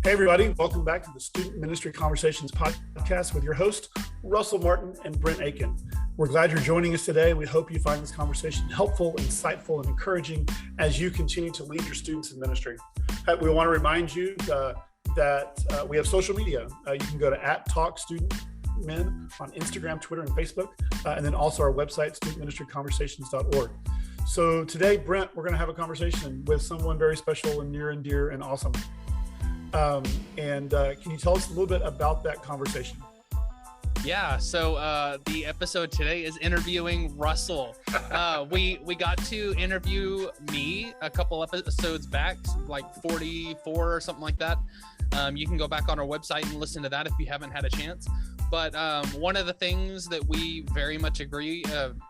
Hey, everybody. Welcome back to the Student Ministry Conversations podcast with your host, Russell Martin and Brent Aiken. We're glad you're joining us today. We hope you find this conversation helpful, insightful, and encouraging as you continue to lead your students in ministry. We want to remind you that we have social media. You can go to @TalkStudentMen on Instagram, Twitter, and Facebook, and then also our website, studentministryconversations.org. So today, Brent, we're going to have a conversation with someone very special and near and dear and awesome. Can you tell us a little bit about that conversation? Yeah, so the episode today is interviewing Russell. We got to interview me a couple episodes back, like 44 or something like that. You can go back on our website and listen to that if you haven't had a chance. But one of the things that we very much agree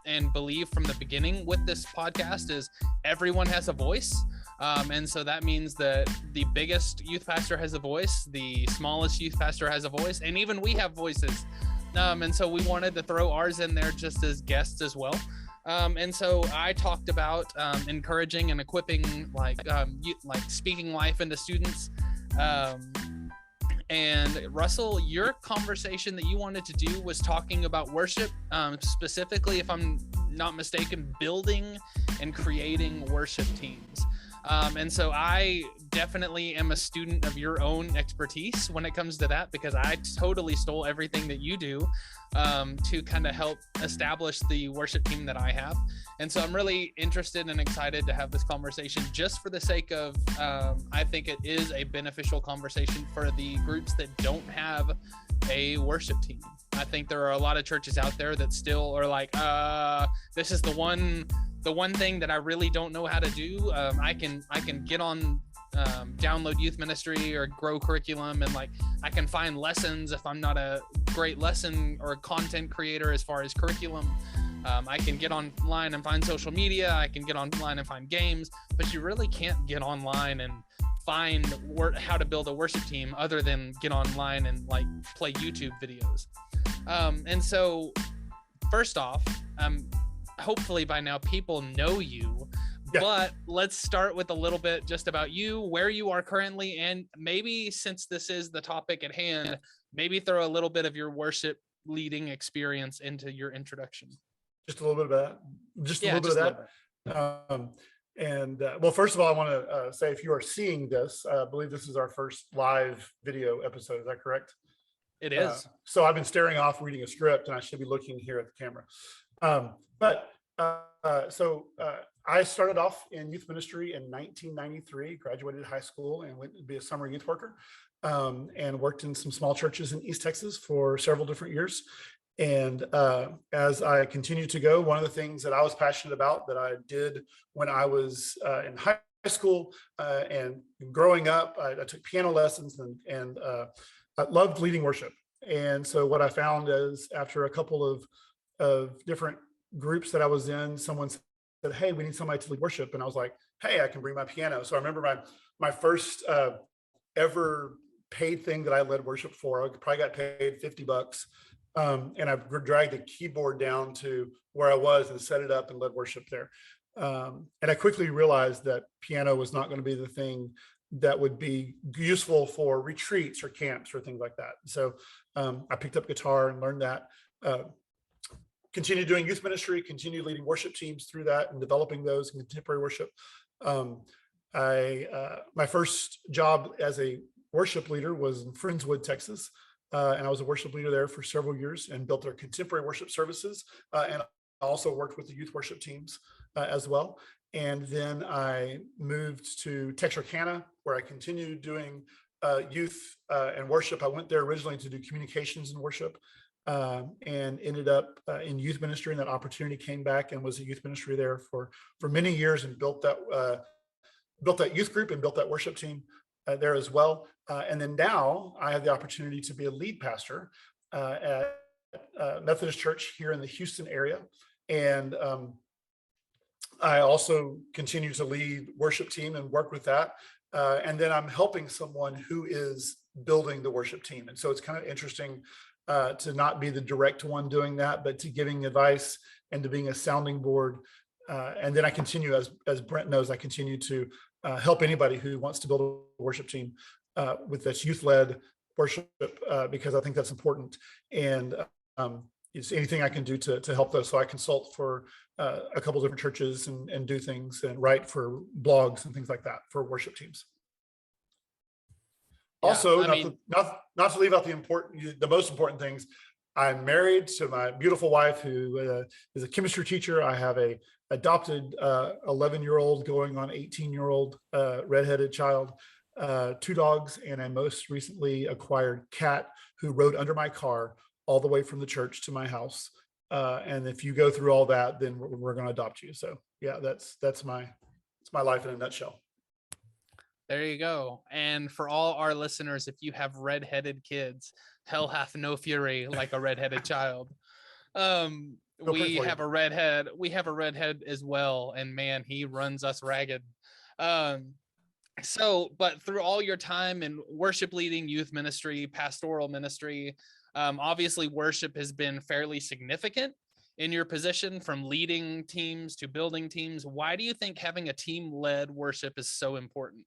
and believe from the beginning with this podcast is everyone has a voice. And so that means that the biggest youth pastor has a voice, the smallest youth pastor has a voice, and even we have voices. And so we wanted to throw ours in there just as guests as well. And so I talked about encouraging and equipping, like speaking life into students. And Russell, your conversation that you wanted to do was talking about worship, specifically, if I'm not mistaken, building and creating worship teams. And so I definitely am a student of your own expertise when it comes to that, because I totally stole everything that you do to kind of help establish the worship team that I have. And so I'm really interested and excited to have this conversation just for the sake of, I think it is a beneficial conversation for the groups that don't have a worship team. I think there are a lot of churches out there that still are like, this is the one thing that I really don't know how to do. I can get on download youth ministry or grow curriculum, and like I can find lessons if I'm not a great lesson or content creator as far as curriculum. I can get online and find social media. I can get online and find games, but you really can't get online and find how to build a worship team other than get online and like play YouTube videos. And so first off, hopefully by now people know you, but let's start with a little bit just about you, where you are currently, and maybe since this is the topic at hand, maybe throw a little bit of your worship leading experience into your introduction. Just a little bit of that. Just a little bit of that. Well, first of all, I want to say, if you are seeing this, I believe this is our first live video episode. Is that correct? It is. So I've been staring off reading a script, and I should be looking here at the camera. So I started off in youth ministry in 1993, graduated high school, and went to be a summer youth worker, and worked in some small churches in East Texas for several different years. And as I continued to go, one of the things that I was passionate about that I did when I was in high school and growing up, I took piano lessons, and I loved leading worship. And so what I found is, after a couple of different groups that I was in, someone said, "Hey, we need somebody to lead worship." And I was like, "Hey, I can bring my piano." So I remember my first ever paid thing that I led worship for. I probably got paid $50. And I dragged the keyboard down to where I was and set it up and led worship there. And I quickly realized that piano was not going to be the thing that would be useful for retreats or camps or things like that. So I picked up guitar and learned that. Continued doing youth ministry, continued leading worship teams through that and developing those in contemporary worship. My first job as a worship leader was in Friendswood, Texas. And I was a worship leader there for several years and built their contemporary worship services. And I also worked with the youth worship teams as well. And then I moved to Texarkana, where I continued doing youth and worship. I went there originally to do communications and worship, and ended up in youth ministry. And that opportunity came back, and was a youth ministry there for many years, and built that youth group and built that worship team there as well. And then now I have the opportunity to be a lead pastor at Methodist Church here in the Houston area. And I also continue to lead worship team and work with that. And then I'm helping someone who is building the worship team. And so it's kind of interesting to not be the direct one doing that, but to giving advice and to being a sounding board. And then I continue, as Brent knows, I continue to help anybody who wants to build a worship team with this youth-led worship, because I think that's important. And it's anything I can do to help those. So I consult for a couple different churches and do things and write for blogs and things like that for worship teams. Yeah, Also, I mean, not to leave out the most important things. I'm married to my beautiful wife, who is a chemistry teacher. I have a adopted 11-year-old going on 18-year-old redheaded child, 2 dogs, and a most recently acquired cat who rode under my car all the way from the church to my house. And if you go through all that, then we're going to adopt you. So yeah, that's my life in a nutshell. there you go. And for all our listeners, if you have redheaded kids, hell hath no fury like a redheaded child. We have a redhead as well, and man, he runs us ragged. But through all your time in worship leading, youth ministry, pastoral ministry, obviously worship has been fairly significant in your position, from leading teams to building teams. Why do you think having a team-led worship is so important?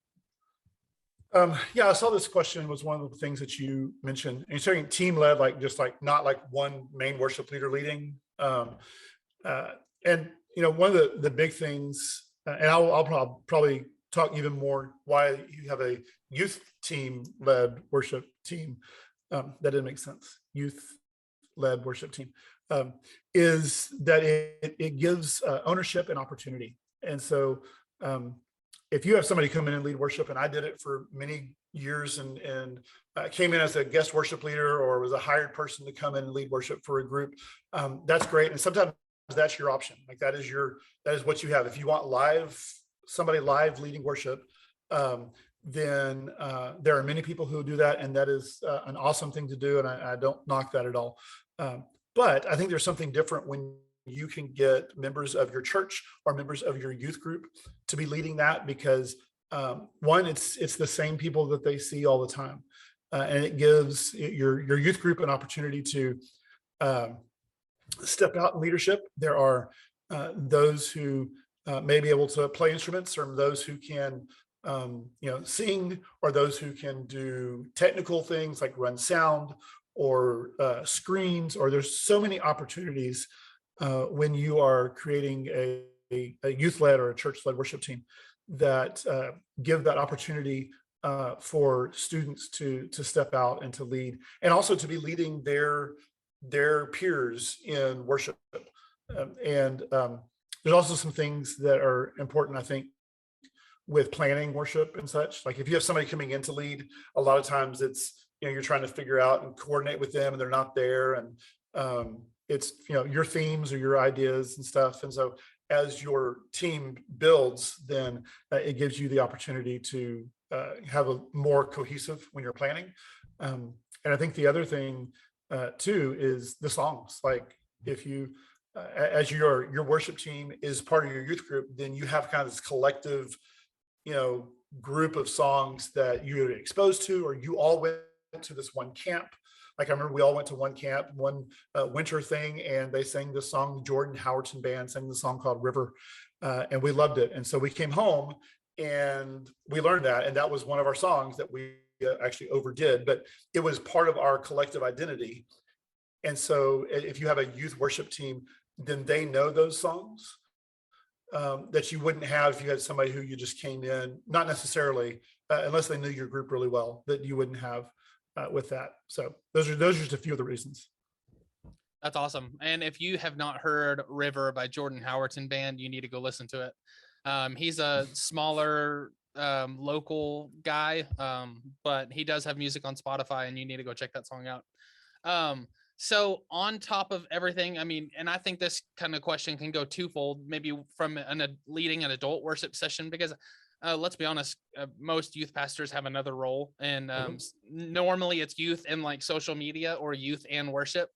Yeah, I saw this question was one of the things that you mentioned. And you're saying team-led, like just like not like one main worship leader leading. And one of the big things, and I'll probably talk even more why you have a youth team-led worship team. That didn't make sense. Youth-led worship team is that it gives ownership and opportunity. And so if you have somebody come in and lead worship, and I did it for many years, and came in as a guest worship leader or was a hired person to come in and lead worship for a group, that's great. And sometimes that's your option. Like that is what you have. If you want somebody live leading worship, then there are many people who do that, and that is an awesome thing to do, and I don't knock that at all. But I think there's something different when you can get members of your church or members of your youth group to be leading that, because one, it's the same people that they see all the time, and it gives your youth group an opportunity to step out in leadership. There are those who may be able to play instruments, or those who can sing, or those who can do technical things like run sound or screens, or there's so many opportunities when you are creating a youth-led or a church-led worship team that give that opportunity for students to step out and to lead, and also to be leading their peers in worship. And there's also some things that are important, I think, with planning worship and such. Like if you have somebody coming in to lead, a lot of times it's, you're trying to figure out and coordinate with them, and they're not there. And it's, your themes or your ideas and stuff. And so as your team builds, then it gives you the opportunity to have a more cohesive when you're planning. And I think the other thing too is the songs. Like if you, as your worship team is part of your youth group, then you have kind of this collective, group of songs that you're exposed to, or you all went to this one camp. Like I remember we all went to one camp, one winter thing, and they sang this song. The Jordan Howerton band sang the song called River, and we loved it. And so we came home and we learned that, and that was one of our songs that we actually overdid, but it was part of our collective identity. And so if you have a youth worship team, then they know those songs that you wouldn't have if you had somebody who you just came in, not necessarily, unless they knew your group really well, that you wouldn't have with that. So those are just a few of the reasons. That's awesome. And if you have not heard River by Jordan Howerton Band, you need to go listen to it. He's a smaller local guy, but he does have music on Spotify, and you need to go check that song out. So on top of everything, I mean, and I think this kind of question can go twofold, maybe from leading an adult worship session, because let's be honest, most youth pastors have another role, and normally it's youth and like social media, or youth and worship.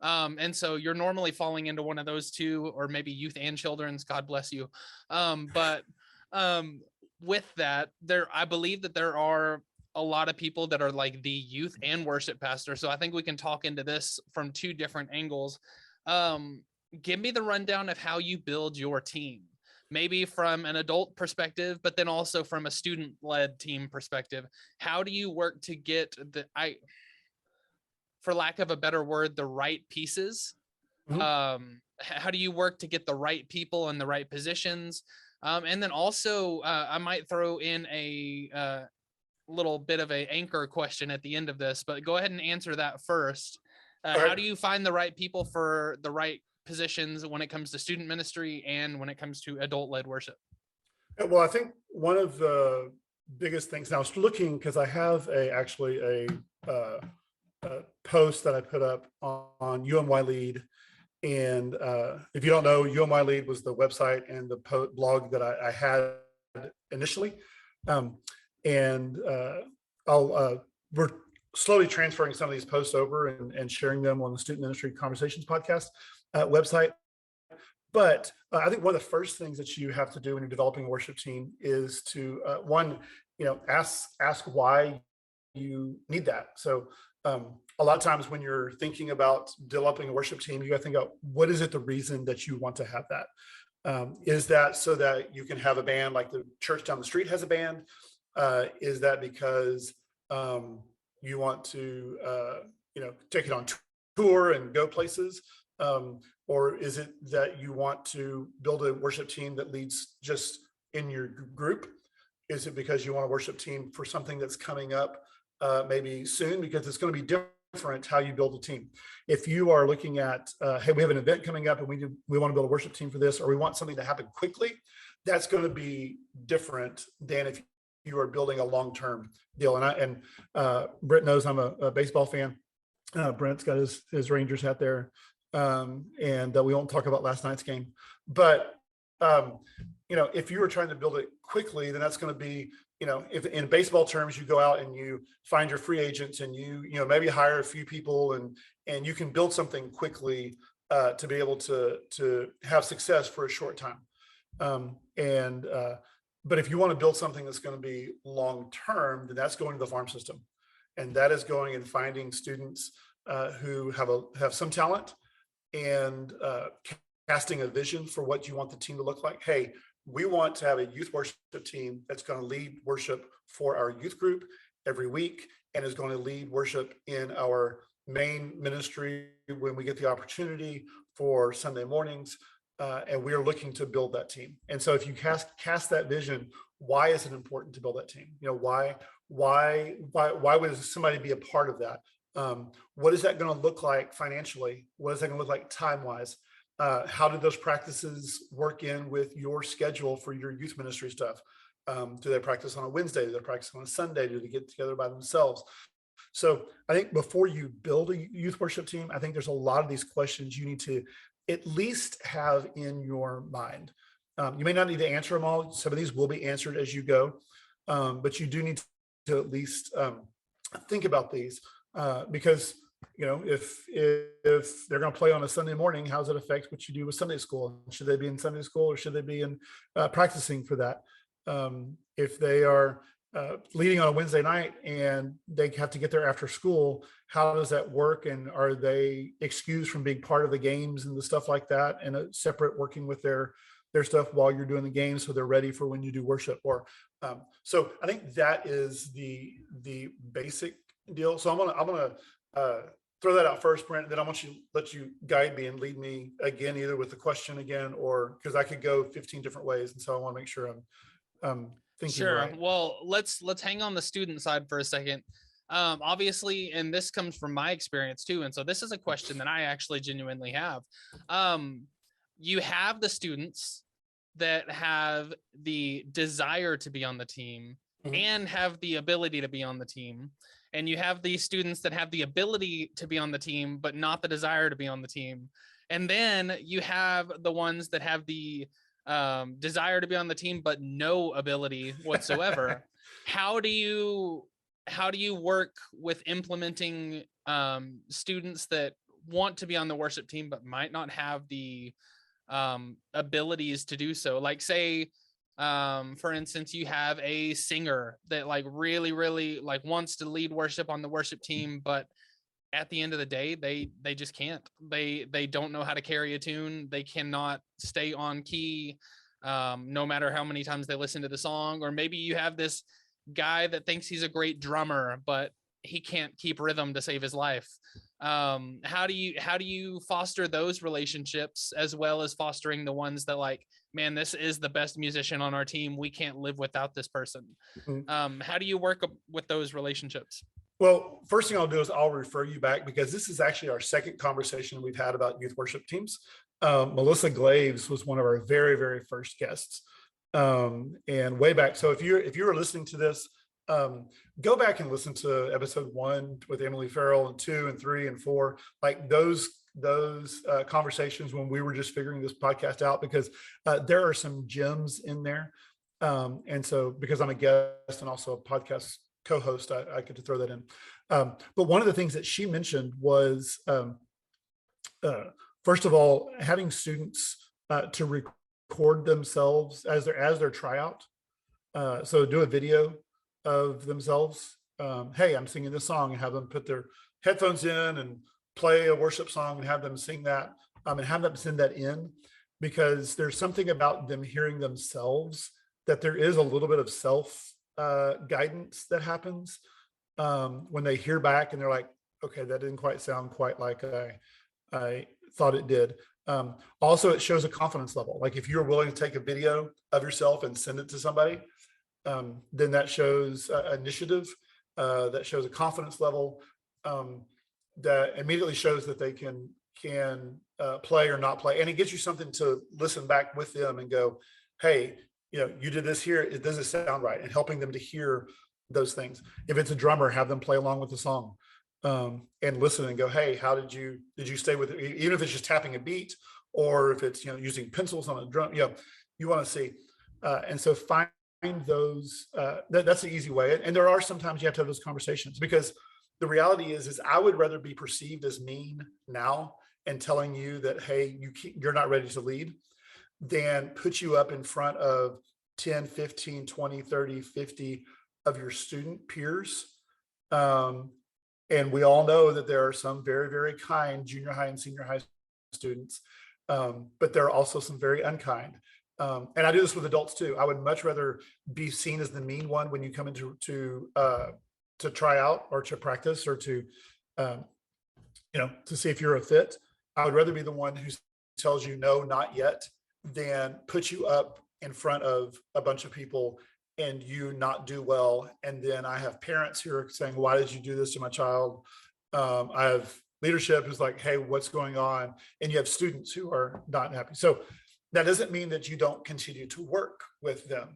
And so you're normally falling into one of those two, or maybe youth and children's, God bless you. But with that, I believe that there are a lot of people that are like the youth and worship pastor. So I think we can talk into this from two different angles. Give me the rundown of how you build your team, maybe from an adult perspective, but then also from a student-led team perspective. How do you work to get for lack of a better word, the right pieces? Mhm. How do you work to get the right people in the right positions? And then also, I might throw in a little bit of a anchor question at the end of this, but go ahead and answer that first. All How right. do you find the right people for the right positions when it comes to student ministry and when it comes to adult-led worship? Well, I think one of the biggest things, now I was looking because I have actually a post that I put up on UMY Lead. And if you don't know, UMY Lead was the website and the blog that I had initially. Um, and we're slowly transferring some of these posts over and sharing them on the Student Ministry Conversations podcast website. But I think one of the first things that you have to do when you're developing a worship team is to one, ask why you need that. So a lot of times when you're thinking about developing a worship team, you got to think about what is it the reason that you want to have that. Is that so that you can have a band like the church down the street has a band? Is that because you want to take it on tour and go places? Or is it that you want to build a worship team that leads just in your group? Is it because you want a worship team for something that's coming up maybe soon? Because it's going to be different how you build a team. If you are looking at, hey, we have an event coming up and we want to build a worship team for this, or we want something to happen quickly, that's going to be different than if you are building a long-term deal. And Brent knows I'm a baseball fan. Brent's got his Rangers hat there. And we won't talk about last night's game, but if you were trying to build it quickly, then that's going to be, if in baseball terms, you go out and you find your free agents and you maybe hire a few people and you can build something quickly to be able to have success for a short time. But if you want to build something that's going to be long-term, then that's going to the farm system, and that is going and finding students who have some talent and casting a vision for what you want the team to look like. Hey, we want to have a youth worship team that's going to lead worship for our youth group every week and is going to lead worship in our main ministry when we get the opportunity for Sunday mornings. And we are looking to build that team. And so if you cast that vision, why is it important to build that team? Why would somebody be a part of that? What is that going to look like financially? What is that going to look like time-wise? How do those practices work in with your schedule for your youth ministry stuff? Do they practice on a Wednesday? Do they practice on a Sunday? Do they get together by themselves? So I think before you build a youth worship team, I think there's a lot of these questions you need to at least have in your mind. You may not need to answer them all. Some of these will be answered as you go, but you do need to at least think about these. Because if they're going to play on a Sunday morning, how does it affect what you do with Sunday school? Should they be in Sunday school or should they be in practicing for that? If they are leading on a Wednesday night and they have to get there after school, how does that work? And are they excused from being part of the games and the stuff like that, and a separate working with their stuff while you're doing the game so they're ready for when you do worship? Or so I think that is the basic deal. So I'm gonna throw that out first, Brent, and then I want you let you guide me and lead me again, either with the question again or because I could go 15 different ways, and so I want to make sure I'm thinking Sure. right. Well, let's hang on the student side for a second. Obviously, and this comes from my experience too, and so this is a question that I actually genuinely have. You have the students that have the desire to be on the team and have the ability to be on the team. And you have these students that have the ability to be on the team, but not the desire to be on the team. And then you have the ones that have the desire to be on the team, but no ability whatsoever. How do you work with implementing students that want to be on the worship team, but might not have the abilities to do so? Like, say, for instance, you have a singer that really wants to lead worship on the worship team, but at the end of the day, they just can't. They don't know how to carry a tune. They cannot stay on key. no matter how many times they listen to the song. Or maybe you have this guy that thinks he's a great drummer, but he can't keep rhythm to save his life. How do you foster those relationships, as well as fostering the ones that, like, man, this is the best musician on our team, we can't live without this person? How do you work with those relationships? Well, first thing I'll do is I'll refer you back, because this is actually our second conversation we've had about youth worship teams. Melissa Glaves was one of our very, very first guests. And way back. So if you were listening to this, go back and listen to episode 1 with Emily Farrell, and 2 and 3 and 4, like those conversations when we were just figuring this podcast out, because there are some gems in there. And so, because I'm a guest and also a podcast co-host, I get to throw that in. But one of the things that she mentioned was, first of all, having students to record themselves as their tryout. So do a video of themselves. Hey, I'm singing this song, and have them put their headphones in and play a worship song and have them sing that, and have them send that in, because there's something about them hearing themselves that there is a little bit of self guidance that happens when they hear back and they're like, okay, that didn't quite sound quite like I thought it did. Also, it shows a confidence level. Like if you're willing to take a video of yourself and send it to somebody, then that shows initiative, that shows a confidence level, that immediately shows that they can play or not play. And it gives you something to listen back with them and go, hey, you did this here, it doesn't sound right, and helping them to hear those things. If it's a drummer, have them play along with the song, and listen and go, hey, how did you stay with it? Even if it's just tapping a beat, or if it's using pencils on a drum, you want to see. And so find those, that's the easy way. And there are sometimes you have to have those conversations, because the reality is I would rather be perceived as mean now and telling you that, hey, you're not ready to lead, than put you up in front of 10, 15, 20, 30, 50 of your student peers. And we all know that there are some very, very kind junior high and senior high students, but there are also some very unkind. And I do this with adults too. I would much rather be seen as the mean one when you come into to try out or to practice, or to see if you're a fit. I would rather be the one who tells you no, not yet, than put you up in front of a bunch of people and you not do well. And then I have parents who are saying, why did you do this to my child? I have leadership who's like, hey, what's going on? And you have students who are not happy. So that doesn't mean that you don't continue to work with them.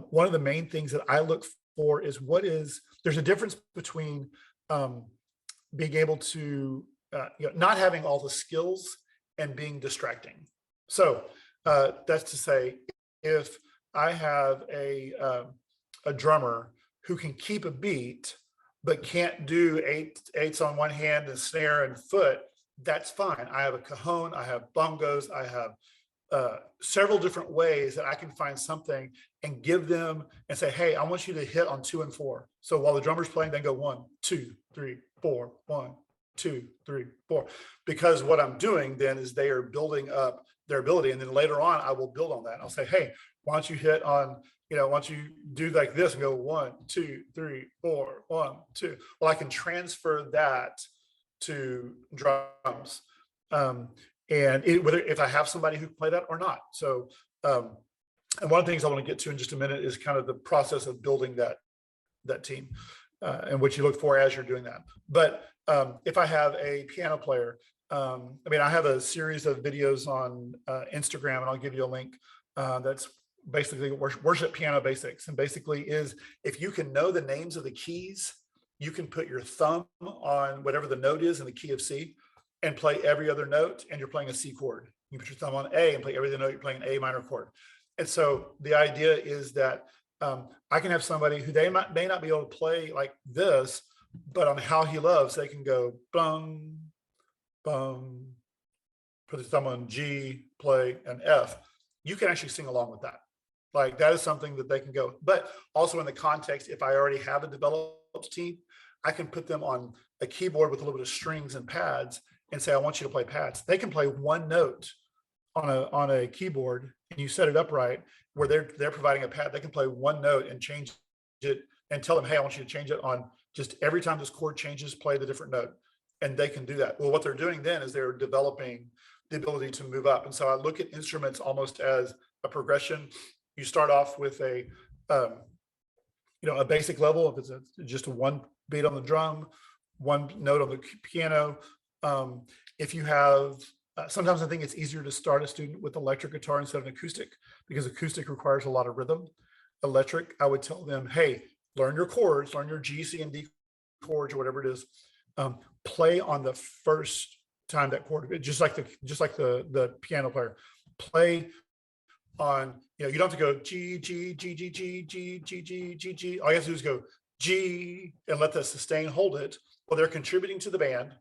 One of the main things that I look for is there's a difference between being able to, not having all the skills and being distracting. So that's to say, if I have a drummer who can keep a beat, but can't do eights on one hand and snare and foot, that's fine. I have a cajon, I have bongos, I have several different ways that I can find something and give them and say, hey, I want you to hit on 2 and 4. So while the drummer's playing, they go 1, 2, 3, 4, 1, 2, 3, 4. Because what I'm doing then is they are building up their ability. And then later on, I will build on that. I'll say, hey, why don't you hit on, why don't you do like this and go 1, 2, 3, 4, 1, 2. Well, I can transfer that to drums. And whether if I have somebody who can play that or not. So, and one of the things I want to get to in just a minute is kind of the process of building that team, and what you look for as you're doing that. But if I have a piano player, I have a series of videos on Instagram, and I'll give you a link. That's basically worship piano basics, and basically is if you can know the names of the keys, you can put your thumb on whatever the note is in the key of C, and play every other note, and you're playing a C chord. You put your thumb on A and play every other note, you're playing an A minor chord. And so the idea is that I can have somebody who may not be able to play like this, but on How He Loves, they can go bum, bum, put the thumb on G, play an F. You can actually sing along with that. Like that is something that they can go. But also in the context, if I already have a developed team, I can put them on a keyboard with a little bit of strings and pads and say, I want you to play pads. They can play one note on a keyboard and you set it up right, where they're providing a pad, they can play one note and change it and tell them, hey, I want you to change it on just every time this chord changes, play the different note. And they can do that. Well, what they're doing then is they're developing the ability to move up. And so I look at instruments almost as a progression. You start off with a a basic level, if it's just a one beat on the drum, one note on the piano. If you have, sometimes I think it's easier to start a student with electric guitar instead of an acoustic, because acoustic requires a lot of rhythm. Electric, I would tell them, hey, learn your chords, learn your G, C, and D chords, or whatever it is. Play on the first time that chord, just like the piano player. Play on, you don't have to go G, G, G, G, G, G, G, G, G, G. All you have to do is go G and let the sustain hold it. Well, they're contributing to the band.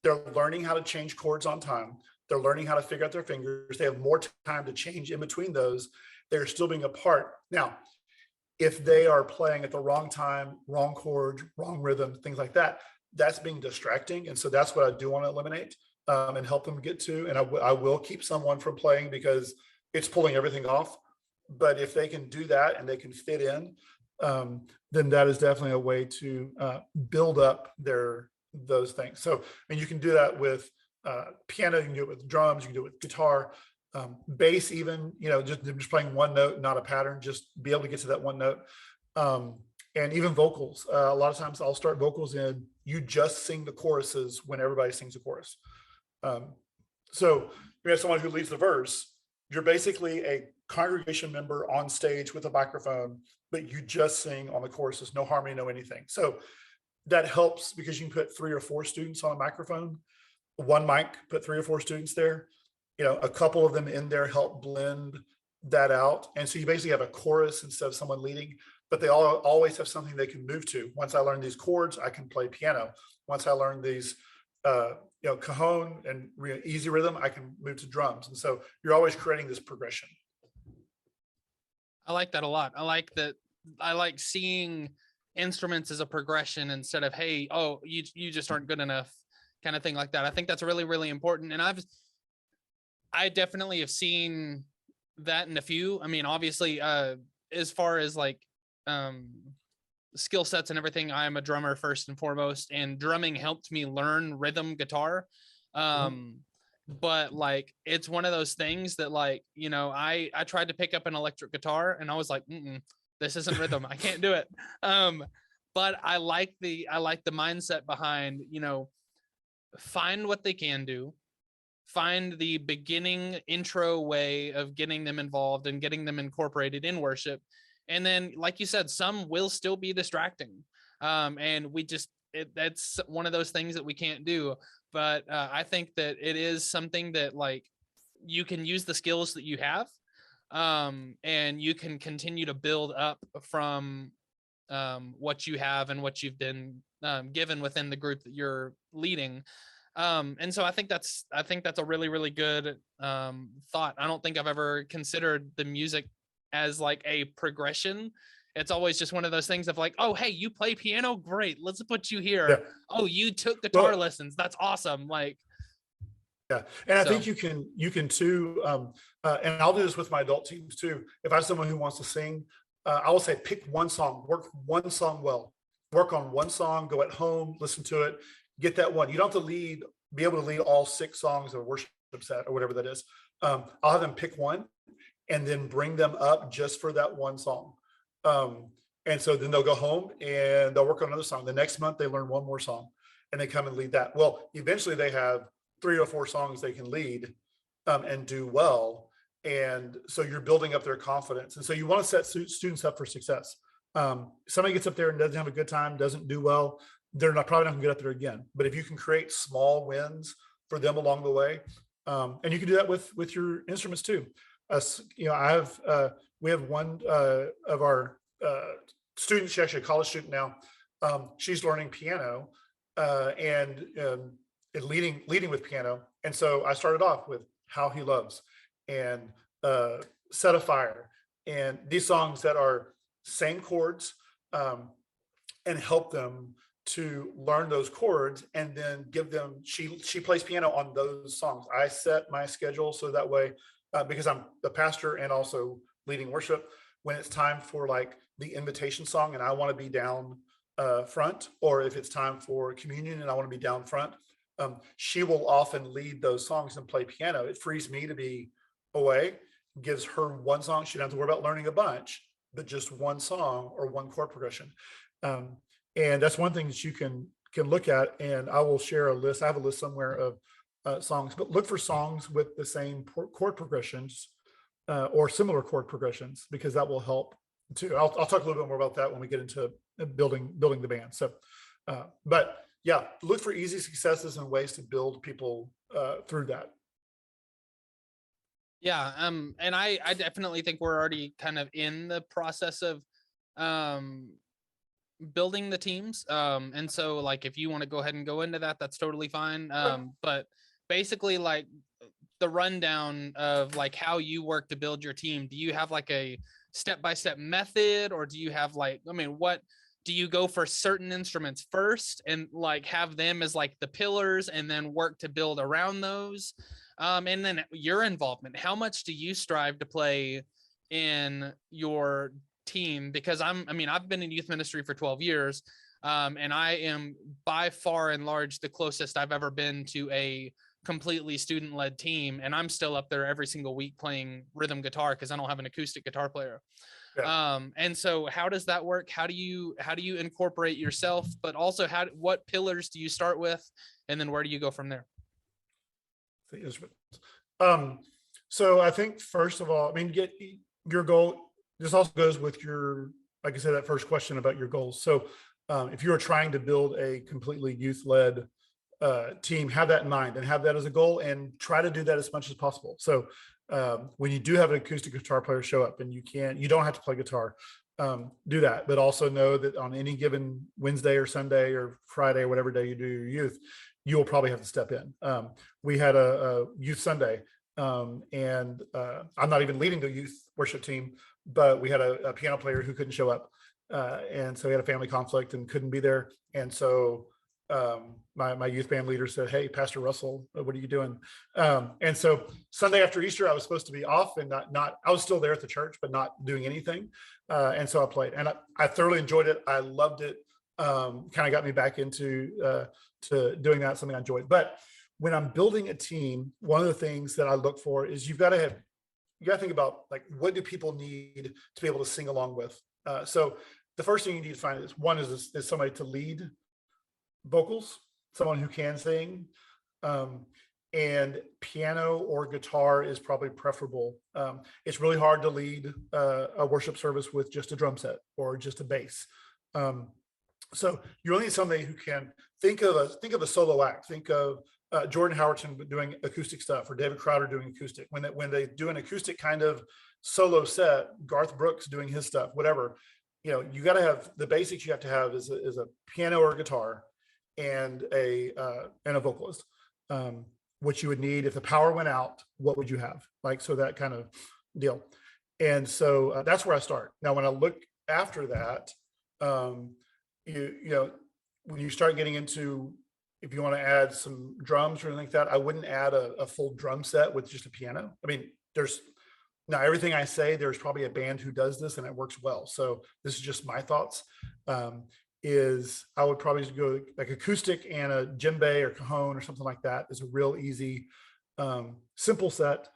They're learning how to change chords on time. They're learning how to figure out their fingers. They have more time to change in between those. They're still being a part. Now, if they are playing at the wrong time, wrong chord, wrong rhythm, things like that, that's being distracting. And so that's what I do want to eliminate and help them get to. And I will keep someone from playing because it's pulling everything off. But if they can do that and they can fit in, then that is definitely a way to build up those things. So, and you can do that with piano, you can do it with drums, you can do it with guitar, bass, even, just playing one note, not a pattern, just be able to get to that one note. And even vocals. A lot of times I'll start vocals in, you just sing the choruses when everybody sings a chorus. So you have someone who leads the verse, you're basically a congregation member on stage with a microphone, but you just sing on the choruses, no harmony, no anything. So that helps because you can put 3 or 4 students on a microphone, one mic, put 3 or 4 students there, a couple of them in there help blend that out. And so you basically have a chorus instead of someone leading, but they all always have something they can move to. Once I learn these chords, I can play piano. Once I learn these, cajon and easy rhythm, I can move to drums. And so you're always creating this progression. I like that a lot. I like that. I like seeing instruments as a progression instead of, hey, oh, you just aren't good enough, kind of thing like that. I think that's really, really important. And I definitely have seen that in a few. I mean, obviously, as far as like skill sets and everything, I'm a drummer first and foremost, and drumming helped me learn rhythm guitar. But like, it's one of those things that like, I tried to pick up an electric guitar and I was like, this isn't rhythm. I can't do it. But I like the mindset behind, find what they can do, find the beginning intro way of getting them involved and getting them incorporated in worship. And then, like you said, some will still be distracting. And that's one of those things that we can't do. But I think that it is something that like you can use the skills that you have, and you can continue to build up from what you have and what you've been given within the group that you're leading. And so I think that's a really, really good thought. I don't think I've ever considered the music as like a progression. It's always just one of those things of like, oh, hey, you play piano? Great. Let's put you here. Yeah. Oh, you took guitar lessons. That's awesome. Like, yeah. And I think you can too. And I'll do this with my adult teams too. If I have someone who wants to sing, I will say, pick one song, work one song well, work on one song, go at home, listen to it, get that one. You don't have to be able to lead all 6 songs of a worship set or whatever that is. I'll have them pick one and then bring them up just for that one song. And so then they'll go home and they'll work on another song. The next month they learn one more song and they come and lead that. Well, eventually they have 3 or 4 songs they can lead and do well. And so you're building up their confidence. And so you want to set students up for success. Somebody gets up there and doesn't have a good time, doesn't do well, they're probably not going to get up there again. But if you can create small wins for them along the way, and you can do that with your instruments too. We have one of our students, she's actually a college student now. She's learning piano and leading with piano. And so I started off with How He Loves and Set a Fire and these songs that are same chords and help them to learn those chords and then give them, she plays piano on those songs. I set my schedule so that way, because I'm the pastor and also leading worship, when it's time for like the invitation song and I want to be down front, or if it's time for communion and I want to be down front, she will often lead those songs and play piano. It frees me to be away, gives her one song. She doesn't have to worry about learning a bunch, but just one song or one chord progression. And that's one thing that you can look at. And I will share a list. I have a list somewhere of songs, but look for songs with the same chord progressions or similar chord progressions, because that will help too. I'll talk a little bit more about that when we get into building the band. So, but yeah, look for easy successes and ways to build people through that. Yeah. And I definitely think we're already kind of in the process of building the teams. And so like, if you want to go ahead and go into that, that's totally fine. But basically like the rundown of like how you work to build your team, do you have like a step-by-step method, or do you have like, I mean, what do you go for certain instruments first and like have them as like the pillars and then work to build around those? And then your involvement, how much do you strive to play in your team? Because I've been in youth ministry for 12 years. And I am by far and large the closest I've ever been to a completely student-led team. And I'm still up there every single week playing rhythm guitar because I don't have an acoustic guitar player. Yeah. And so how does that work? How do you incorporate yourself, but also what pillars do you start with? And then where do you go from there? So I think first of all, I mean, get your goal. This also goes with your, like I said, that first question about your goals. So if you're trying to build a completely youth-led team, have that in mind and have that as a goal and try to do that as much as possible. So when you do have an acoustic guitar player show up and you don't have to play guitar, do that, but also know that on any given Wednesday or Sunday or Friday or whatever day you do your youth, you will probably have to step in. We had a youth Sunday and I'm not even leading the youth worship team, but we had a piano player who couldn't show up. And so he had a family conflict and couldn't be there. And so my youth band leader said, "Hey, Pastor Russell, what are you doing?" And so Sunday after Easter, I was supposed to be off and I was still there at the church, but not doing anything. And so I played and I thoroughly enjoyed it. I loved it. Kind of got me back into to doing that, something I enjoyed. But when I'm building a team, one of the things that I look for is you got to think about like, what do people need to be able to sing along with? So the first thing you need to find is somebody to lead vocals, someone who can sing, and piano or guitar is probably preferable. It's really hard to lead a worship service with just a drum set or just a bass. So you really need somebody who can think of a solo act. Think of Jordan Howerton doing acoustic stuff or David Crowder doing acoustic. When they do an acoustic kind of solo set, Garth Brooks doing his stuff, whatever. You got to have the basics. You have to have is a piano or a guitar and a vocalist. What you would need if the power went out, what would you have? Like, so that kind of deal. And so that's where I start. Now, when I look after that, when you start getting into, if you want to add some drums or anything like that, I wouldn't add a full drum set with just a piano. I mean, now everything I say, there's probably a band who does this and it works well. So this is just my thoughts. Is I would probably go like acoustic and a djembe or cajon or something like that is a real easy, simple set.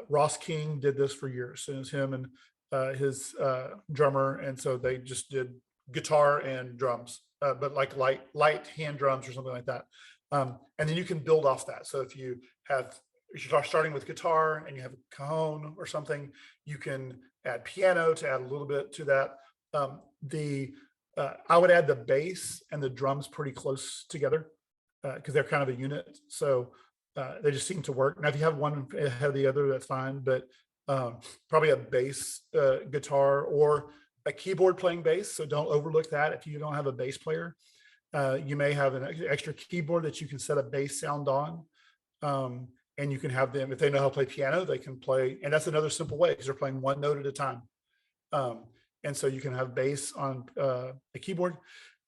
Ross King did this for years. So it was him and his drummer. And so they just did guitar and drums, but like light hand drums or something like that. And then you can build off that. So if you start starting with guitar and you have a cajon or something, you can add piano to add a little bit to that. I would add the bass and the drums pretty close together because they're kind of a unit. So they just seem to work. Now, if you have one ahead of the other, that's fine. But probably a bass guitar or a keyboard playing bass. So don't overlook that. If you don't have a bass player, you may have an extra keyboard that you can set a bass sound on. And you can have them, if they know how to play piano, they can play. And that's another simple way because they're playing one note at a time. And so you can have bass on a keyboard.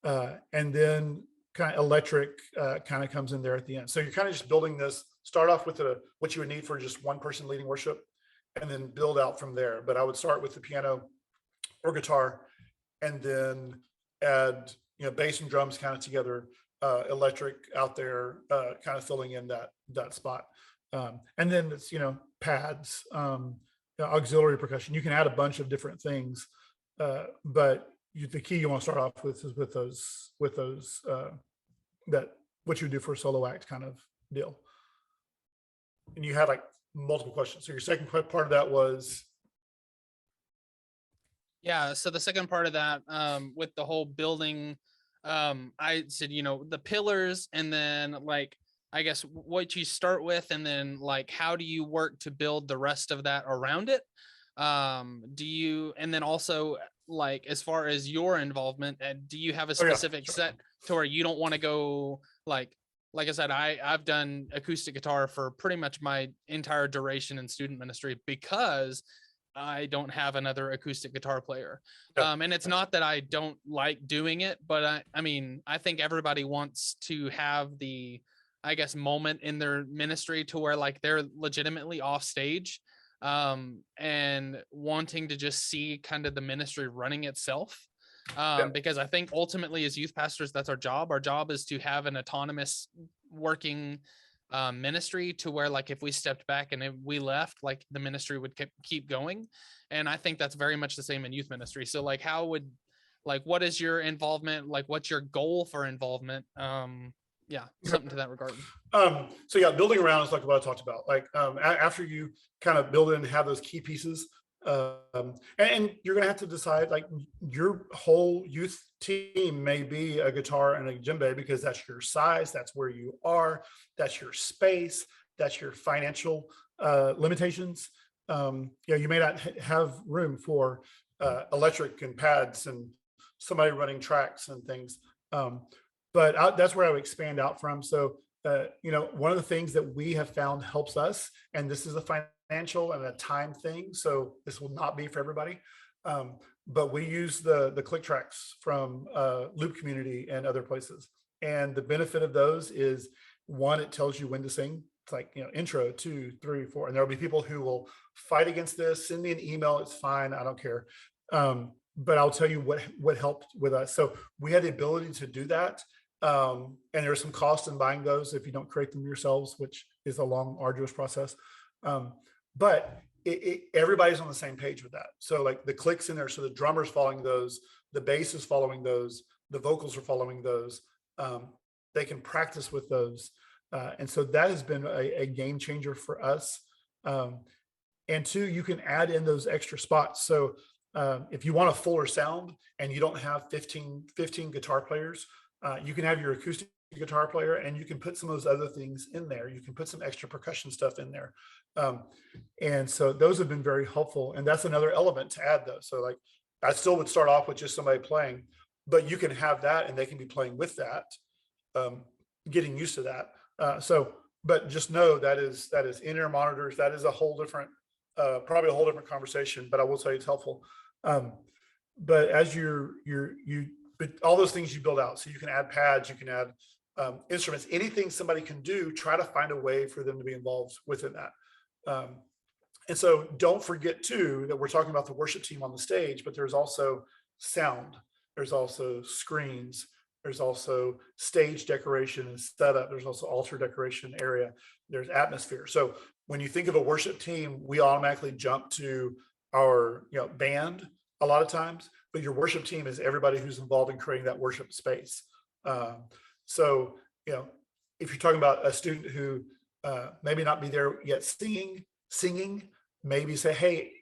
And then kind of electric kind of comes in there at the end. So you're kind of just building this, start off with what you would need for just one person leading worship, and then build out from there. But I would start with the piano or guitar, and then add, bass and drums kind of together, electric out there, kind of filling in that spot. And then it's, pads, auxiliary percussion. You can add a bunch of different things, but the key you want to start off with is with those that what you do for a solo act kind of deal. And you had like multiple questions. So your second part of that was, yeah. So the second part of that, with the whole building, I said, the pillars, and then like, I guess what you start with, and then like, how do you work to build the rest of that around it? And then also like, as far as your involvement, do you have a specific set to where you don't want to go like I said, I've done acoustic guitar for pretty much my entire duration in student ministry because I don't have another acoustic guitar player. And it's not that I don't like doing it, but I mean, I think everybody wants to have the, I guess, moment in their ministry to where like they're legitimately off stage, and wanting to just see kind of the ministry running itself. Because I think ultimately as youth pastors, that's our job. Our job is to have an autonomous working ministry to where like if we stepped back and if we left, like the ministry would keep going. And I think that's very much the same in youth ministry. So like what is your involvement? Like what's your goal for involvement? Something to that regard. So yeah, building around is like what I talked about. Like after you kind of build it and have those key pieces, and you're going to have to decide, like, your whole youth team may be a guitar and a djembe because that's your size, that's where you are, that's your space, that's your financial limitations. You may not have room for electric and pads and somebody running tracks and things. But that's where I would expand out from. So, one of the things that we have found helps us, and this is a financial and a time thing, so this will not be for everybody. But we use the click tracks from Loop Community and other places. And the benefit of those is, one, it tells you when to sing. It's like, intro 2, 3, 4, and there'll be people who will fight against this. Send me an email. It's fine. I don't care. But I'll tell you what helped with us. So we had the ability to do that. And there's some cost in buying those if you don't create them yourselves, which is a long, arduous process. But everybody's on the same page with that. So like the clicks in there, so the drummer's following those, the bass is following those, the vocals are following those. They can practice with those. And so that has been a game changer for us. And two, you can add in those extra spots. So if you want a fuller sound and you don't have 15 guitar players, you can have your acoustic guitar player and you can put some of those other things in there. You can put some extra percussion stuff in there. And so those have been very helpful. And that's another element to add though. So like, I still would start off with just somebody playing, but you can have that and they can be playing with that, getting used to that. But just know that is in-ear monitors. That is a whole different, probably a whole different conversation, but I will tell you it's helpful. But as but all those things you build out, so you can add pads, you can add instruments, anything somebody can do, try to find a way for them to be involved within that. And so don't forget too, that we're talking about the worship team on the stage, but there's also sound, there's also screens, there's also stage decoration and setup, there's also altar decoration area, there's atmosphere. So when you think of a worship team, we automatically jump to our band a lot of times, but your worship team is everybody who's involved in creating that worship space. So if you're talking about a student who maybe not be there yet singing, maybe say, hey,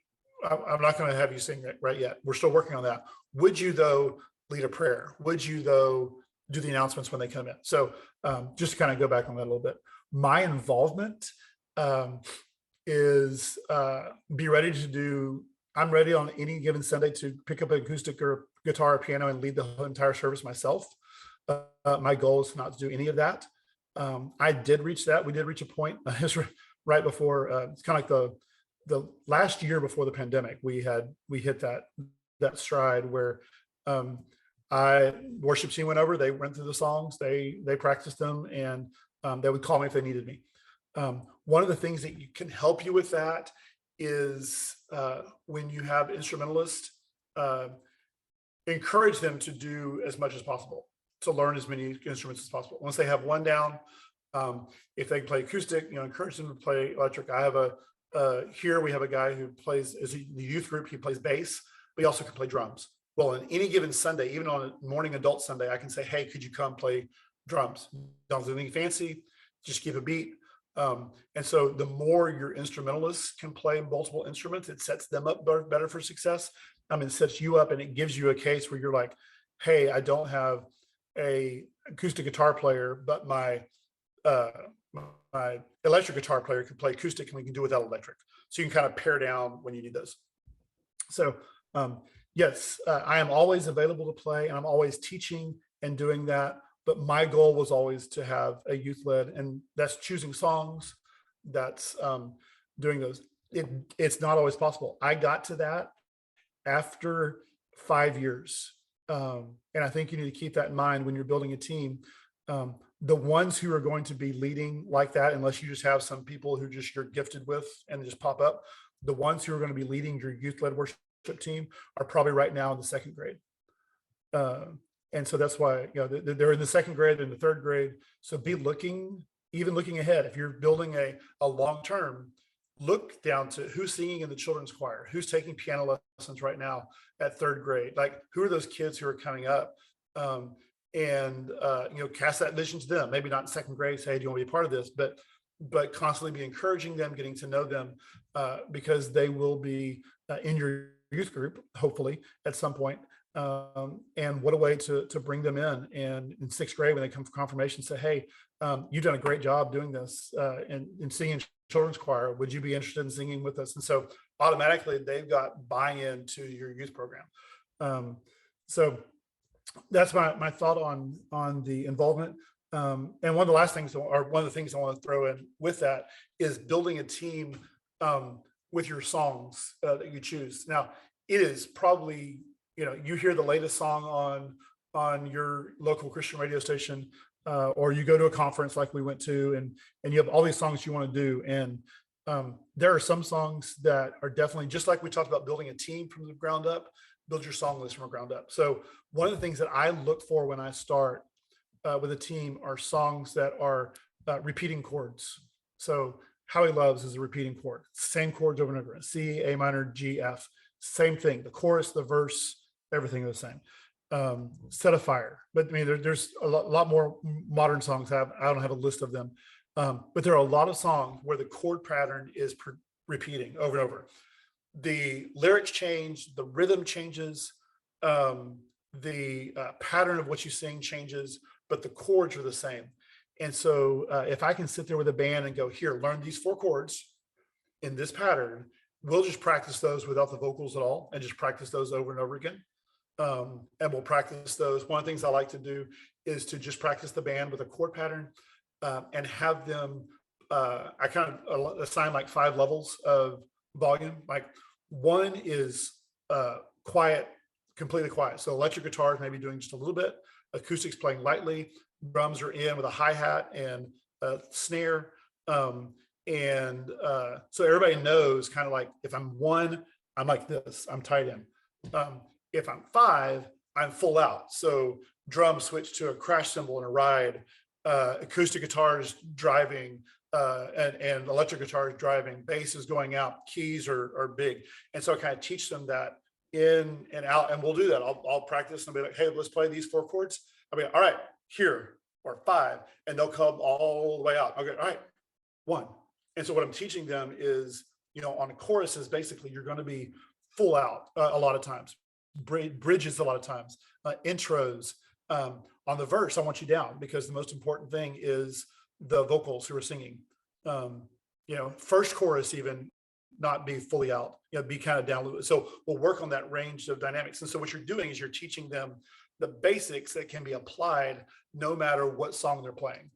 I'm not going to have you sing right yet. We're still working on that. Would you though lead a prayer? Would you though do the announcements when they come in? So just to kind of go back on that a little bit, my involvement is be ready to do. I'm ready on any given Sunday to pick up an acoustic or guitar or piano and lead the whole entire service myself. My goal is not to do any of that. I did reach that. We did reach a point right before, it's kind of like the last year before the pandemic, we hit that stride where Worship team went over, they went through the songs, they practiced them, and they would call me if they needed me. One of the things that can help you with that is when you have instrumentalists, uh, encourage them to do as much as possible, to learn as many instruments as possible. Once they have one down, if they play acoustic, encourage them to play electric. I have here we have a guy who plays, as the youth group, he plays bass, but he also can play drums. Well, on any given Sunday, even on a morning adult Sunday, I can say, hey, could you come play drums? Don't do anything fancy, just keep a beat. And so the more your instrumentalists can play multiple instruments, it sets them up better for success. It sets you up, and it gives you a case where you're like, hey, I don't have a acoustic guitar player, but my electric guitar player can play acoustic, and we can do without electric. So you can kind of pare down when you need those. So yes, I am always available to play, and I'm always teaching and doing that. But my goal was always to have a youth led, and that's choosing songs, that's doing those. It's not always possible. I got to that after 5 years. And I think you need to keep that in mind when you're building a team. The ones who are going to be leading like that, unless you just have some people who just you're gifted with and just pop up, the ones who are going to be leading your youth-led worship team are probably right now in the second grade. And so that's why, they're in the second grade and the third grade. So be looking ahead. If you're building a long-term, look down to who's singing in the children's choir, who's taking piano lessons right now at third grade, like who are those kids who are coming up, and cast that vision to them. Maybe not in second grade, say, hey, do you want to be a part of this? But constantly be encouraging them, getting to know them, because they will be in your youth group, hopefully at some point. And what a way to bring them in. And in sixth grade, when they come for confirmation, say, hey, you've done a great job doing this and singing children's choir. Would you be interested in singing with us? And so automatically they've got buy-in to your youth program. So that's my thought on the involvement. And one of the last things, or one of the things I want to throw in with that, is building a team with your songs that you choose. Now, it is probably, you hear the latest song on your local Christian radio station, or you go to a conference like we went to, and you have all these songs you want to do. And there are some songs that are definitely, just like we talked about building a team from the ground up, build your song list from the ground up. So one of the things that I look for when I start with a team are songs that are repeating chords. So How He Loves is a repeating chord, same chords over and over, C, A minor, G, F, same thing. The chorus, the verse, everything is the same. Set a Fire. But I mean, there's a lot more modern songs. I don't have a list of them. But there are a lot of songs where the chord pattern is repeating over and over. The lyrics change, the rhythm changes, the pattern of what you sing changes, but the chords are the same. And so if I can sit there with a band and go, here, learn these 4 chords in this pattern, we'll just practice those without the vocals at all, and just practice those over and over again. And we'll practice those. One of the things I like to do is to just practice the band with a chord pattern, and have them, I kind of assign like 5 levels of volume. Like 1 is quiet, completely quiet. So electric guitars maybe doing just a little bit, acoustics playing lightly, drums are in with a hi-hat and a snare. So everybody knows kind of like, if I'm 1, I'm like this, I'm tight in. If I'm 5, I'm full out. So drums switch to a crash cymbal and a ride, acoustic guitars driving, and electric guitars driving, bass is going out, keys are big. And so I kind of teach them that in and out, and we'll do that. I'll practice and be like, hey, let's play these 4 chords. I'll be like, all right, here, or 5, and they'll come all the way out. Okay, all right, 1. And so what I'm teaching them is, on choruses, basically you're going to be full out a lot of times, bridges a lot of times, intros. On the verse, I want you down, because the most important thing is the vocals who are singing. First chorus even not be fully out, be kind of down a little bit. So we'll work on that range of dynamics. And so what you're doing is you're teaching them the basics that can be applied no matter what song they're playing.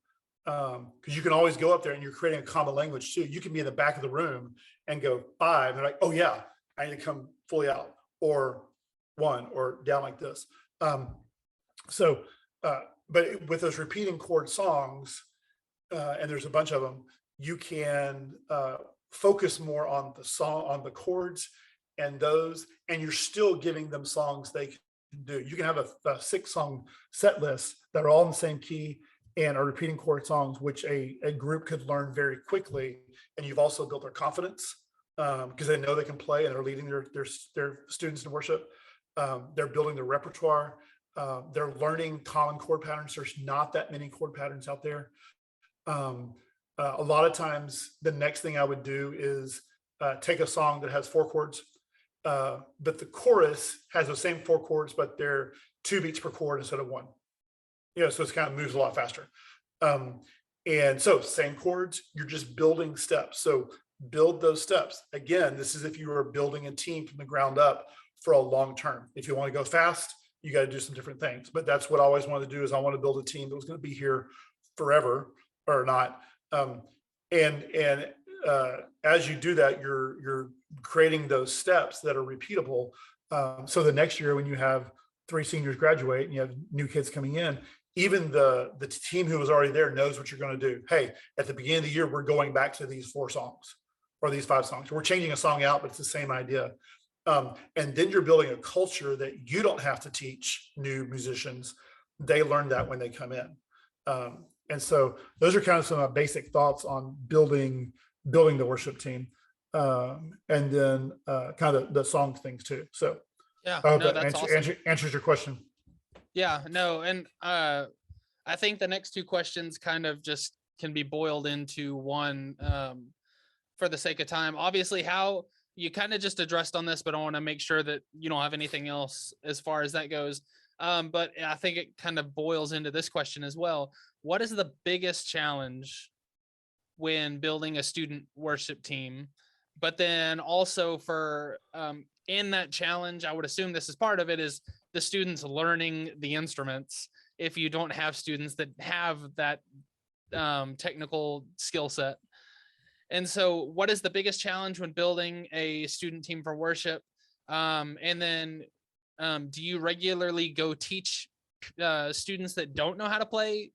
Because you can always go up there and you're creating a common language too. You can be in the back of the room and go 5, and they're like, oh yeah, I need to come fully out, or 1, or down like this. So, but with those repeating chord songs, and there's a bunch of them, you can focus more on the song, on the chords and those, and you're still giving them songs they can do. You can have a 6-song set list that are all in the same key and are repeating chord songs, which a group could learn very quickly. And you've also built their confidence because they know they can play and they're leading their students in worship. They're building their repertoire. They're learning common chord patterns. There's not that many chord patterns out there. A lot of times the next thing I would do is take a song that has 4 chords, but the chorus has the same 4 chords, but they're 2 beats per chord instead of 1. So it's kind of moves a lot faster. And so same chords, you're just building steps. So build those steps. Again, this is if you are building a team from the ground up for a long term. If you want to go fast, you got to do some different things. But that's what I always wanted to do, is I want to build a team that was going to be here forever or not. As you do that, you're creating those steps that are repeatable. So the next year when you have 3 seniors graduate and you have new kids coming in, even the team who was already there knows what you're going to do. Hey, at the beginning of the year, we're going back to these 4 songs or these 5 songs. We're changing a song out, but it's the same idea. And then you're building a culture that you don't have to teach new musicians. They learn that when they come in. And so those are kind of some basic thoughts on building the worship team. And then kind of the song things too. So yeah, I hope no, that that's awesome. answers your question. Yeah, no, and I think the next 2 questions kind of just can be boiled into one for the sake of time. Obviously, how you kind of just addressed on this, but I want to make sure that you don't have anything else as far as that goes. But I think it kind of boils into this question as well. What is the biggest challenge when building a student worship team? But then also for in that challenge, I would assume this is part of it, is the students learning the instruments if you don't have students that have that technical skill set. And so what is the biggest challenge when building a student team for worship? And then do you regularly go teach students that don't know how to play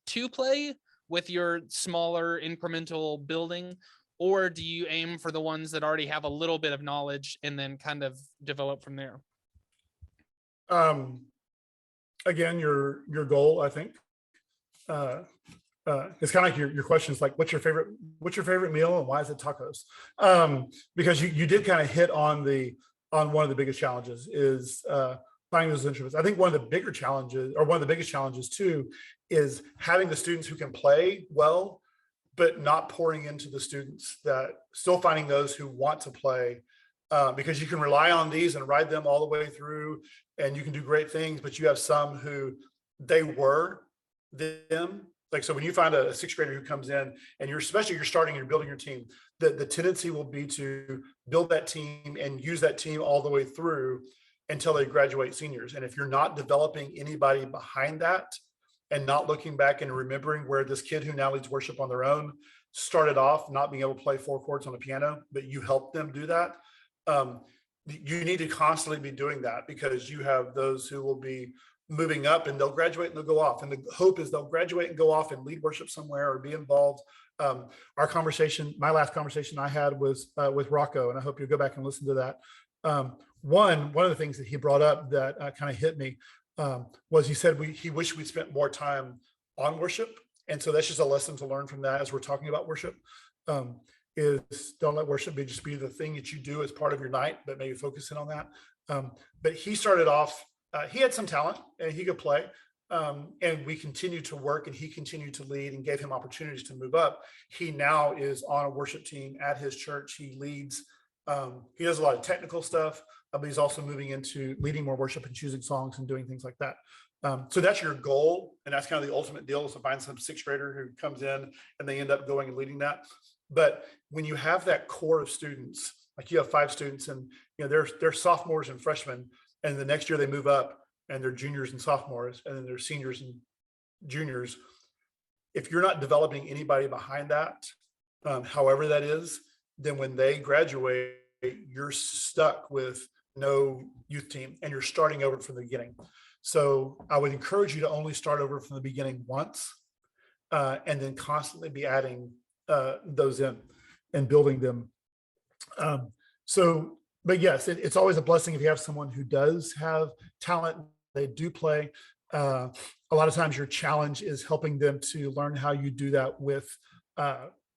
with your smaller incremental building? Or do you aim for the ones that already have a little bit of knowledge and then kind of develop from there? Again, your goal, I think, it's kind of like your question is like, what's your favorite meal and why is it tacos? Because you did kind of hit on one of the biggest challenges is finding those instruments. I think one of the biggest challenges too is having the students who can play well, but not pouring into the students, that still finding those who want to play, because you can rely on these and ride them all the way through and you can do great things, but you have some who they were them. Like, so when you find a 6th grader who comes in and you're building your team, the tendency will be to build that team and use that team all the way through until they graduate seniors. And if you're not developing anybody behind that and not looking back and remembering where this kid who now leads worship on their own started off not being able to play 4 chords on a piano, but you helped them do that. You need to constantly be doing that, because you have those who will be moving up and they'll graduate and they'll go off. And the hope is they'll graduate and go off and lead worship somewhere or be involved. My last conversation I had was with Rocco, and I hope you'll go back and listen to that. One of the things that he brought up that kind of hit me was he said he wished we'd spent more time on worship. And so that's just a lesson to learn from that as we're talking about worship, is don't let worship just be the thing that you do as part of your night, but maybe focus in on that. But he started off, he had some talent and he could play. And we continued to work and he continued to lead and gave him opportunities to move up. He now is on a worship team at his church. He leads, he does a lot of technical stuff, but he's also moving into leading more worship and choosing songs and doing things like that. So that's your goal. And that's kind of the ultimate deal, is to find some 6th grader who comes in and they end up going and leading that. But when you have that core of students, like you have 5 students and they're sophomores and freshmen, and the next year they move up and they're juniors and sophomores, and then they're seniors and juniors. If you're not developing anybody behind that, however that is, then when they graduate, you're stuck with no youth team and you're starting over from the beginning. So I would encourage you to only start over from the beginning once, and then constantly be adding those in and building them. Um, so, but yes, it's always a blessing if you have someone who does have talent, they do play. A lot of times your challenge is helping them to learn how you do that with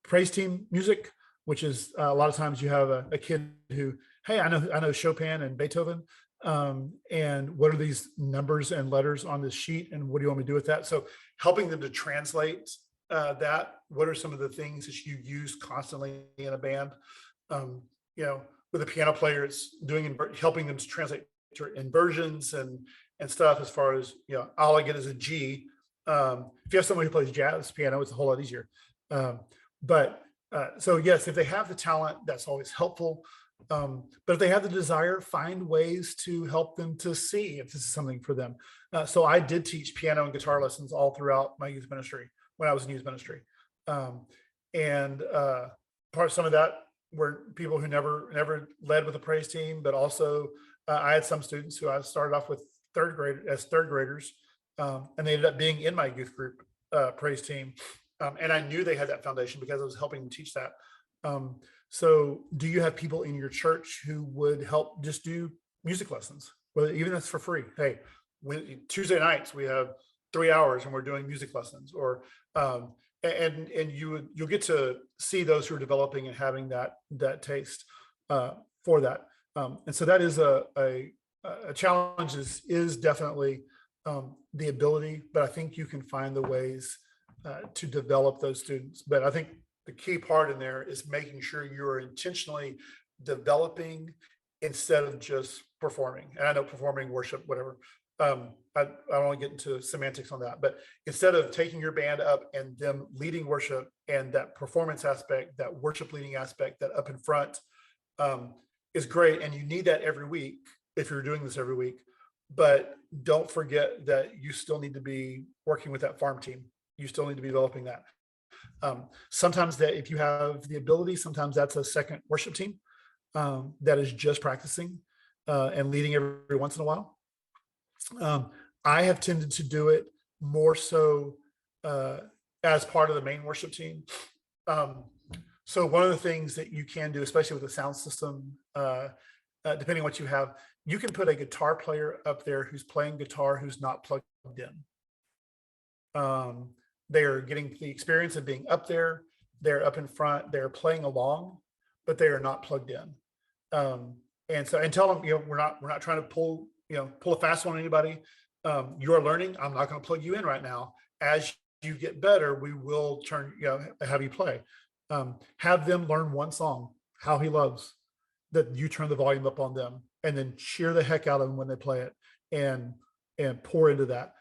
praise team music, which is a lot of times you have a kid who, hey, I know Chopin and Beethoven, and what are these numbers and letters on this sheet, and what do you want me to do with that? So helping them to translate that. What are some of the things that you use constantly in a band? You know, with a piano player, it's helping them to translate to inversions and stuff. As far as, you know, all I get is a G. If you have someone who plays jazz piano, it's a whole lot easier. So yes, if they have the talent, that's always helpful. But if they have the desire, find ways to help them to see if this is something for them. So I did teach piano and guitar lessons all throughout my youth ministry when I was in youth ministry. And some of that were people who never led with a praise team, but also I had some students who I started off with third graders, and they ended up being in my youth group praise team. And I knew they had that foundation because I was helping them teach that. So do you have people in your church who would help just do music lessons? Well, even that's for free. Hey, Tuesday nights we have 3 hours and we're doing music lessons, or and you'll get to see those who are developing and having that taste for that. And so that is a challenge is definitely the ability, but I think you can find the ways to develop those students. But I think the key part in there is making sure you're intentionally developing instead of just performing. And I know performing, worship, whatever. I don't want to get into semantics on that, but instead of taking your band up and them leading worship and that performance aspect, that worship leading aspect, that up in front is great. And you need that every week if you're doing this every week. But don't forget that you still need to be working with that farm team. You still need to be developing that. Sometimes that if you have the ability, sometimes that's a second worship team that is just practicing and leading every once in a while. I have tended to do it more so as part of the main worship team. So one of the things that you can do, especially with the sound system, depending on what you have, you can put a guitar player up there who's playing guitar who's not plugged in. They are getting the experience of being up there. They're up in front. They're playing along, but they are not plugged in. And tell them, we're not trying to pull a fast one on anybody. You are learning. I'm not going to plug you in right now. As you get better, we will have you play. Have them learn one song, How He Loves, that you turn the volume up on them, and then cheer the heck out of them when they play it, and pour into that.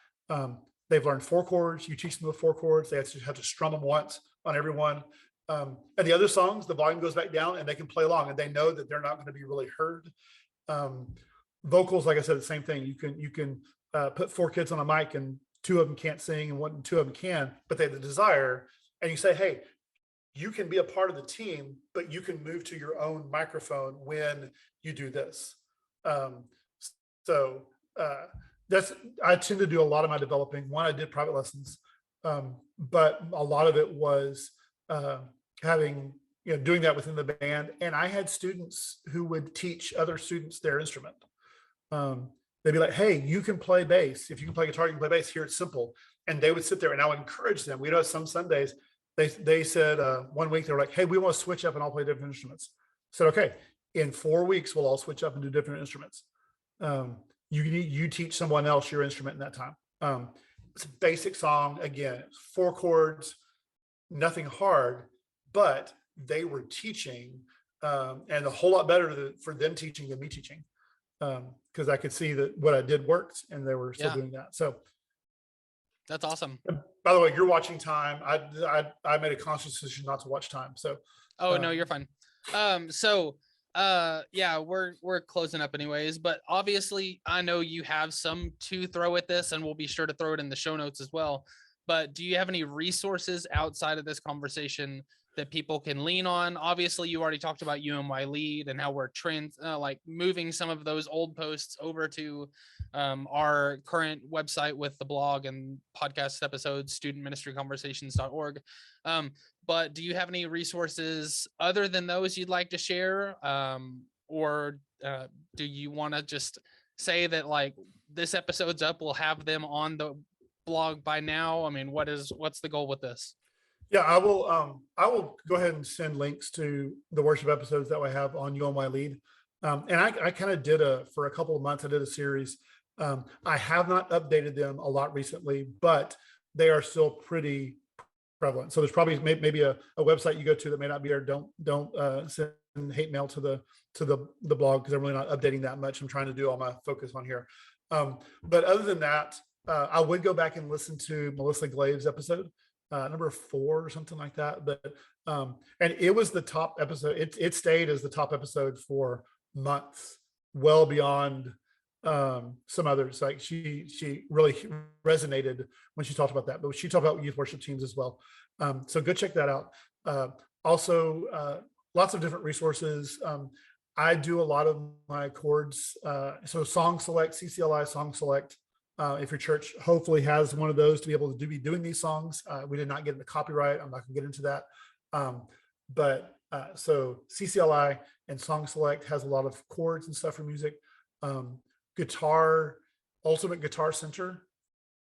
They've learned 4 chords. You teach them the 4 chords. They have to strum them once on everyone. And the other songs, the volume goes back down and they can play along, and they know that they're not going to be really heard. Vocals, like I said, the same thing. You can put 4 kids on a mic and 2 of them can't sing and 2 of them can, but they have the desire. And you say, hey, you can be a part of the team, but you can move to your own microphone when you do this. I tend to do a lot of my developing. One, I did private lessons, but a lot of it was doing that within the band. And I had students who would teach other students their instrument. They'd be like, hey, you can play bass. If you can play guitar, you can play bass. Here, it's simple. And they would sit there, and I would encourage them. We know some Sundays, they said one week, they were like, hey, we want to switch up and all play different instruments. I said, okay, in 4 weeks, we'll all switch up and do different instruments. You teach someone else your instrument in that time. It's a basic song. Again, 4 chords, nothing hard, but they were teaching, and a whole lot better for them teaching than me teaching, because I could see that what I did worked, and they were still doing that. So that's awesome. By the way, you're watching time. I made a conscious decision not to watch time. So no, you're fine. Yeah, we're closing up anyways, but obviously I know you have some to throw at this, and we'll be sure to throw it in the show notes as well. but do you have any resources outside of this conversation that people can lean on? Obviously, you already talked about UMY Lead and how we're like moving some of those old posts over to our current website with the blog and podcast episodes, studentministryconversations.org. But do you have any resources other than those you'd like to share? Or do you want to just say that like this episode's up, we'll have them on the blog by now? I mean, what's the goal with this? Yeah, I will go ahead and send links to the worship episodes that we have on UMY Lead. And I kind of for a couple of months, I did a series. I have not updated them a lot recently, but they are still pretty prevalent. So there's probably maybe a website you go to that may not be there. Don't send hate mail to the blog, because I'm really not updating that much. I'm trying to do all my focus on here. But other than that, I would go back and listen to Melissa Glave's episode, number 4 or something like that. But and it was the top episode. It stayed as the top episode for months, well beyond some others. Like she really resonated when she talked about that. But she talked about youth worship teams as well. So go check that out. Also, lots of different resources. I do a lot of my chords. So Song Select, CCLI Song Select. If your church hopefully has one of those to be able to be doing these songs. We did not get into copyright. I'm not going to get into that. So CCLI and Song Select has a lot of chords and stuff for music. Ultimate Guitar Center,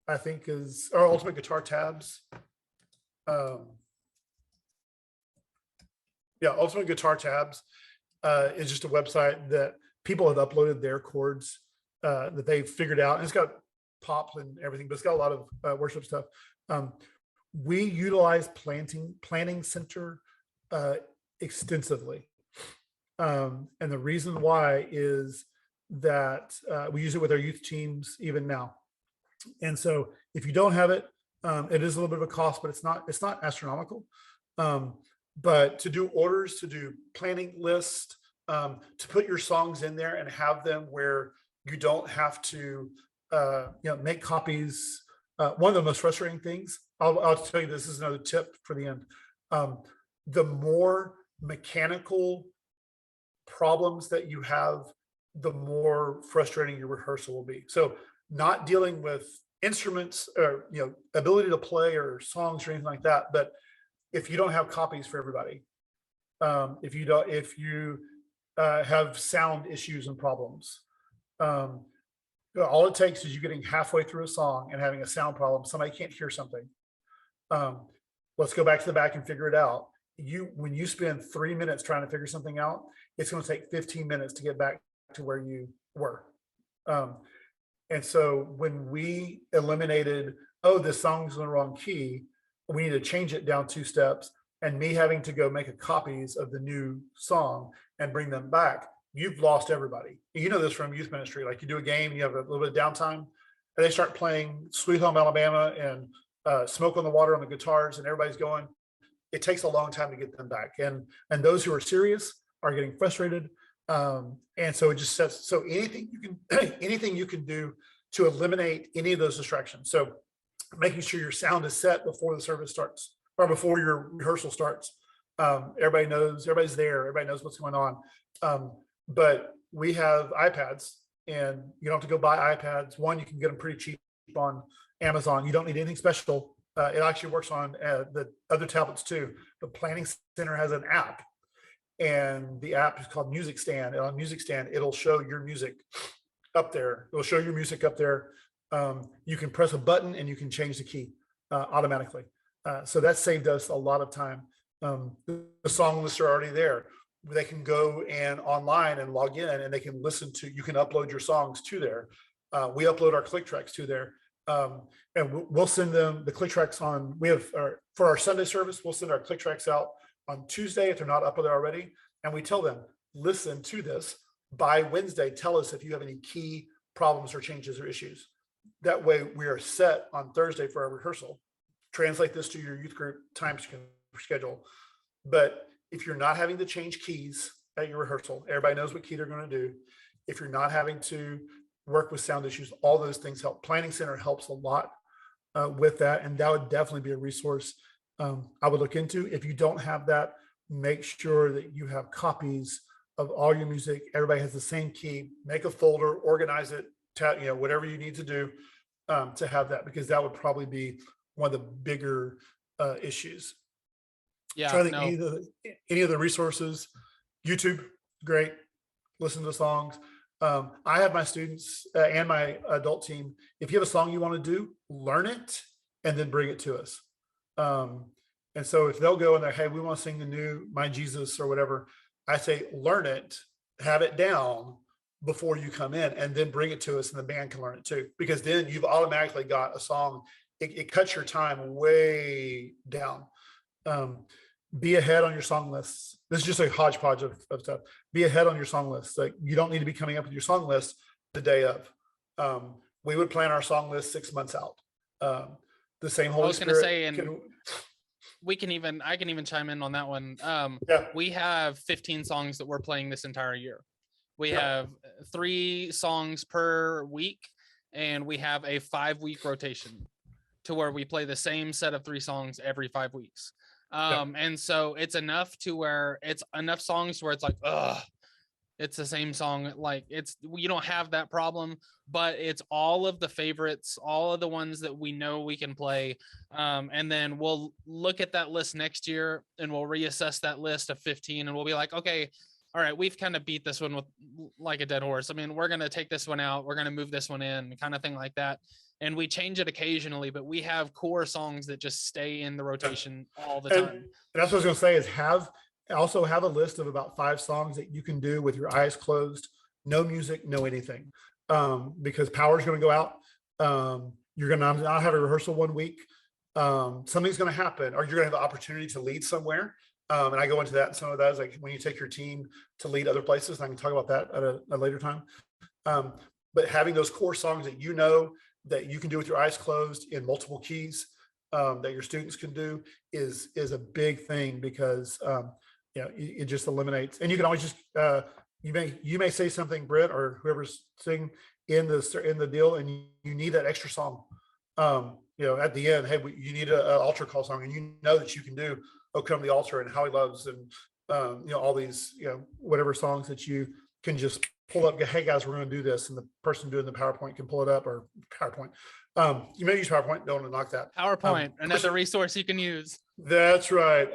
I think or Ultimate Guitar Tabs. Ultimate Guitar Tabs is just a website that people have uploaded their chords that they've figured out. And it's got pop and everything, but it's got a lot of worship stuff. We utilize Planning Center extensively. And the reason why is that we use it with our youth teams even now. And so if you don't have it, it is a little bit of a cost, but it's not astronomical. But to do orders, to do planning list, to put your songs in there and have them where you don't have to make copies. One of the most frustrating things, I'll tell you, this is another tip for the end. The more mechanical problems that you have, the more frustrating your rehearsal will be. So not dealing with instruments or ability to play or songs or anything like that, but if you don't have copies for everybody, if you have sound issues and problems, all it takes is you getting halfway through a song and having a sound problem. Somebody can't hear something. Let's go back to the back and figure it out. When you spend 3 minutes trying to figure something out, it's going to take 15 minutes to get back to where you were. And so when we eliminated, this song's in the wrong key, we need to change it down 2 steps, and me having to go make copies of the new song and bring them back, you've lost everybody. You know this from youth ministry. Like you do a game, you have a little bit of downtime, and they start playing Sweet Home Alabama and Smoke on the Water on the guitars, and everybody's going. It takes a long time to get them back. And those who are serious are getting frustrated. And so it just sets, so anything you can do to eliminate any of those distractions. So making sure your sound is set before the service starts or before your rehearsal starts. Everybody's there. Everybody knows what's going on. But we have iPads, and you don't have to go buy iPads. One, you can get them pretty cheap on Amazon. You don't need anything special. It actually works on the other tablets too. The Planning Center has an app, and the app is called Music Stand. And on Music Stand, it'll show your music up there. It'll show your music up there. You can press a button and you can change the key automatically. So that saved us a lot of time. The song lists are already there. They can go and online and log in, and they can you can upload your songs to there. We upload our click tracks to there. And we'll send them the click tracks for our Sunday service. We'll send our click tracks out on Tuesday if they're not up there already. And we tell them, listen to this by Wednesday. Tell us if you have any key problems or changes or issues. That way we are set on Thursday for our rehearsal. Translate this to your youth group time schedule. But if you're not having to change keys at your rehearsal, everybody knows what key they're going to do. If you're not having to work with sound issues, all those things help. Planning Center helps a lot. with that. And that would definitely be a resource I would look into. If you don't have that, make sure that you have copies of all your music. Everybody has the same key. Make a folder, organize it, whatever you need to do to have that, because that would probably be one of the bigger issues. Yeah, So I think no, any of the resources, YouTube, great. Listen to the songs. I have my students and my adult team. If you have a song you want to do, learn it and then bring it to us. And so if they'll go and they're, hey, we want to sing the new My Jesus or whatever, I say, learn it, have it down before you come in, and then bring it to us and the band can learn it too. Because then you've automatically got a song. It cuts your time way down. Be ahead on your song lists. This is just a hodgepodge of stuff. Be ahead on your song list. Like, you don't need to be coming up with your song list the day of. We would plan our song list 6 months out. The same Holy Spirit. I was going to say, I can even chime in on that one. We have 15 songs that we're playing this entire year. We have 3 songs per week, and we have a 5-week rotation to where we play the same set of 3 songs every 5 weeks. And so it's enough to where it's enough songs where it's like, it's the same song. Like, you don't have that problem, but it's all of the favorites, all of the ones that we know we can play. And then we'll look at that list next year and we'll reassess that list of 15 and we'll be like, okay, all right, we've kind of beat this one with like a dead horse. I mean, we're going to take this one out. We're going to move this one in, kind of thing like that. And we change it occasionally, but we have core songs that just stay in the rotation all the time. And that's what I was going to say is also have a list of about 5 songs that you can do with your eyes closed, no music, no anything. Because power's going to go out. You're going to not have a rehearsal one week. Something's going to happen, or you're going to have the opportunity to lead somewhere. And I go into that. And some of that is like when you take your team to lead other places. And I can talk about that at a later time. But having those core songs that you know that you can do with your eyes closed in multiple keys, that your students can do is a big thing, because it just eliminates. And you can always just you may say something, Brent, or whoever's singing in the deal, and you need that extra song. At the end, hey, you need an altar call song, and you know that you can do "Oh Come to the Altar" and "How He Loves," and all these whatever songs that you can just pull up. Hey guys, we're going to do this, and the person doing the PowerPoint can pull it up, or PowerPoint. You may use PowerPoint. Don't want to knock that. PowerPoint, another resource you can use. That's right.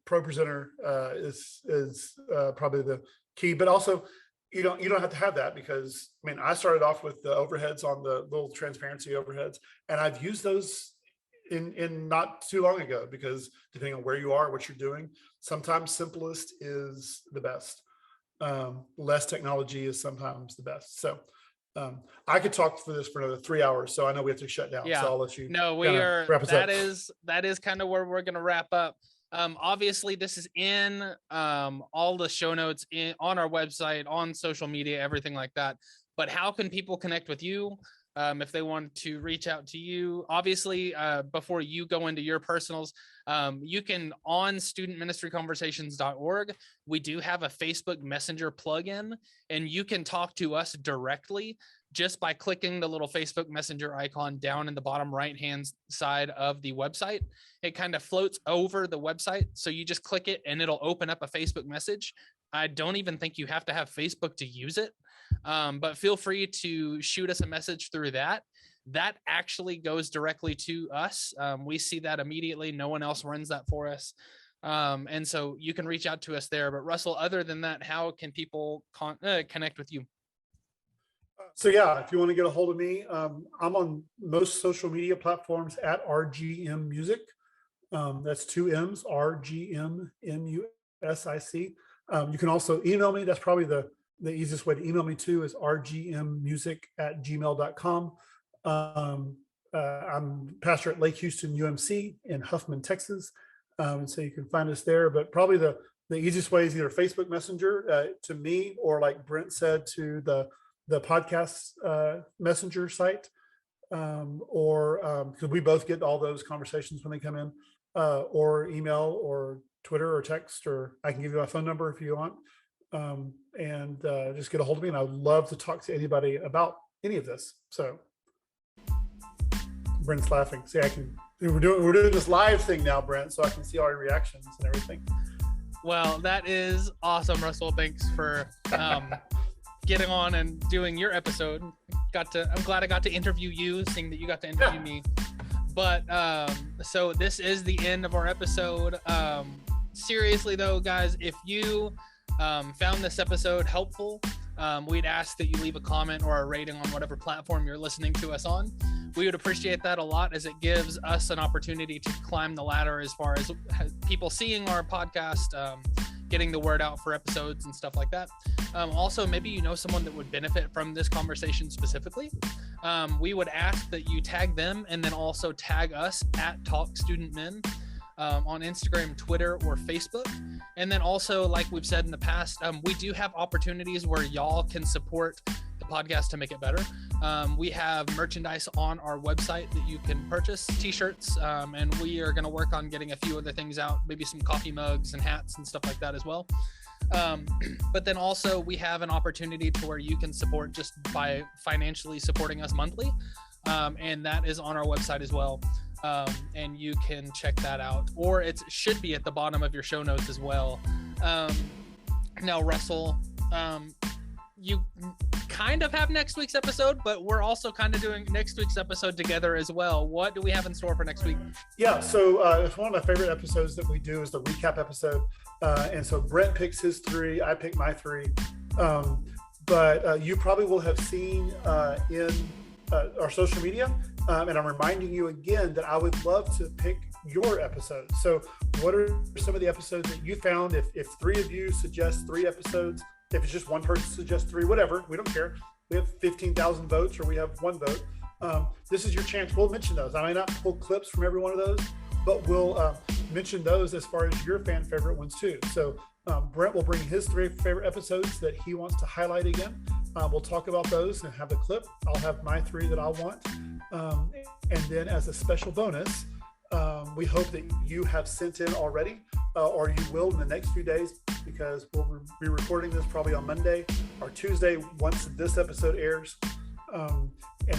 Pro Presenter is probably the key, but also you don't have to have that, because I mean, I started off with the overheads on the little transparency overheads, and I've used those in not too long ago, because depending on where you are, what you're doing, sometimes simplest is the best. Less technology is sometimes the best. So I could talk for this for another 3 hours, so I know we have to shut down. Yeah. So I'll let you. No, we are. That is kind of where we're going to wrap up. Obviously, this is in all the show notes on our website, on social media, everything like that. But how can people connect with you if they want to reach out to you? Obviously, before you go into your personals, you can on studentministryconversations.org. We do have a Facebook Messenger plugin, and you can talk to us directly just by clicking the little Facebook Messenger icon down in the bottom right-hand side of the website. It kind of floats over the website. So you just click it and it'll open up a Facebook message. I don't even think you have to have Facebook to use it. But feel free to shoot us a message through that. That actually goes directly to us. We see that immediately. No one else runs that for us. And so you can reach out to us there. But Russell, other than that, how can people connect with you? So yeah, if you want to get a hold of me, I'm on most social media platforms at RGM Music. That's 2 M's, RGM MUSIC. You can also email me. That's probably the easiest way to email me too, is rgmmusic@gmail.com. I'm pastor at Lake Houston UMC in Huffman, Texas. And so you can find us there, but probably the easiest way is either Facebook Messenger to me, or like Brent said, to the podcast messenger site, or because we both get all those conversations when they come in, or email or Twitter or text, or I can give you my phone number if you want, and just get a hold of me. And I'd love to talk to anybody about any of this. So Brent's laughing. See, we're doing this live thing now, Brent, so I can see all your reactions and everything. Well, that is awesome, Russell. Thanks for getting on and doing your episode. I'm glad I got to interview you, seeing that you got to interview me. But so this is the end of our episode. Seriously though, guys, if you found this episode helpful, we'd ask that you leave a comment or a rating on whatever platform you're listening to us on. We would appreciate that a lot, as it gives us an opportunity to climb the ladder as far as people seeing our podcast, getting the word out for episodes and stuff like that. Also, maybe you know someone that would benefit from this conversation specifically. We would ask that you tag them and then also tag us at Talk Student Men on Instagram, Twitter, or Facebook. And then also, like we've said in the past, we do have opportunities where y'all can support the podcast to make it better. We have merchandise on our website that you can purchase, t-shirts, and we are going to work on getting a few other things out, maybe some coffee mugs and hats and stuff like that as well. But then also we have an opportunity to where you can support just by financially supporting us monthly. And that is on our website as well. And you can check that out, or it should be at the bottom of your show notes as well. Now, Russell, you kind of have next week's episode, but we're also kind of doing next week's episode together as well. What do we have in store for next week? Yeah, so it's one of my favorite episodes that we do is the recap episode. And so Brent picks his 3, I pick my 3. But you probably will have seen in our social media, and I'm reminding you again that I would love to pick your episodes. So what are some of the episodes that you found? If 3 of you suggest 3 episodes, if it's just one person suggests 3, whatever, we don't care. We have 15,000 votes or we have 1 vote. This is your chance. We'll mention those. I may not pull clips from every one of those, but we'll mention those as far as your fan favorite ones too. So Brent will bring his 3 favorite episodes that he wants to highlight again. We'll talk about those and have the clip. I'll have my 3 that I want. And then as a special bonus, we hope that you have sent in already, or you will in the next few days, because we'll be recording this probably on Monday or Tuesday once this episode airs. And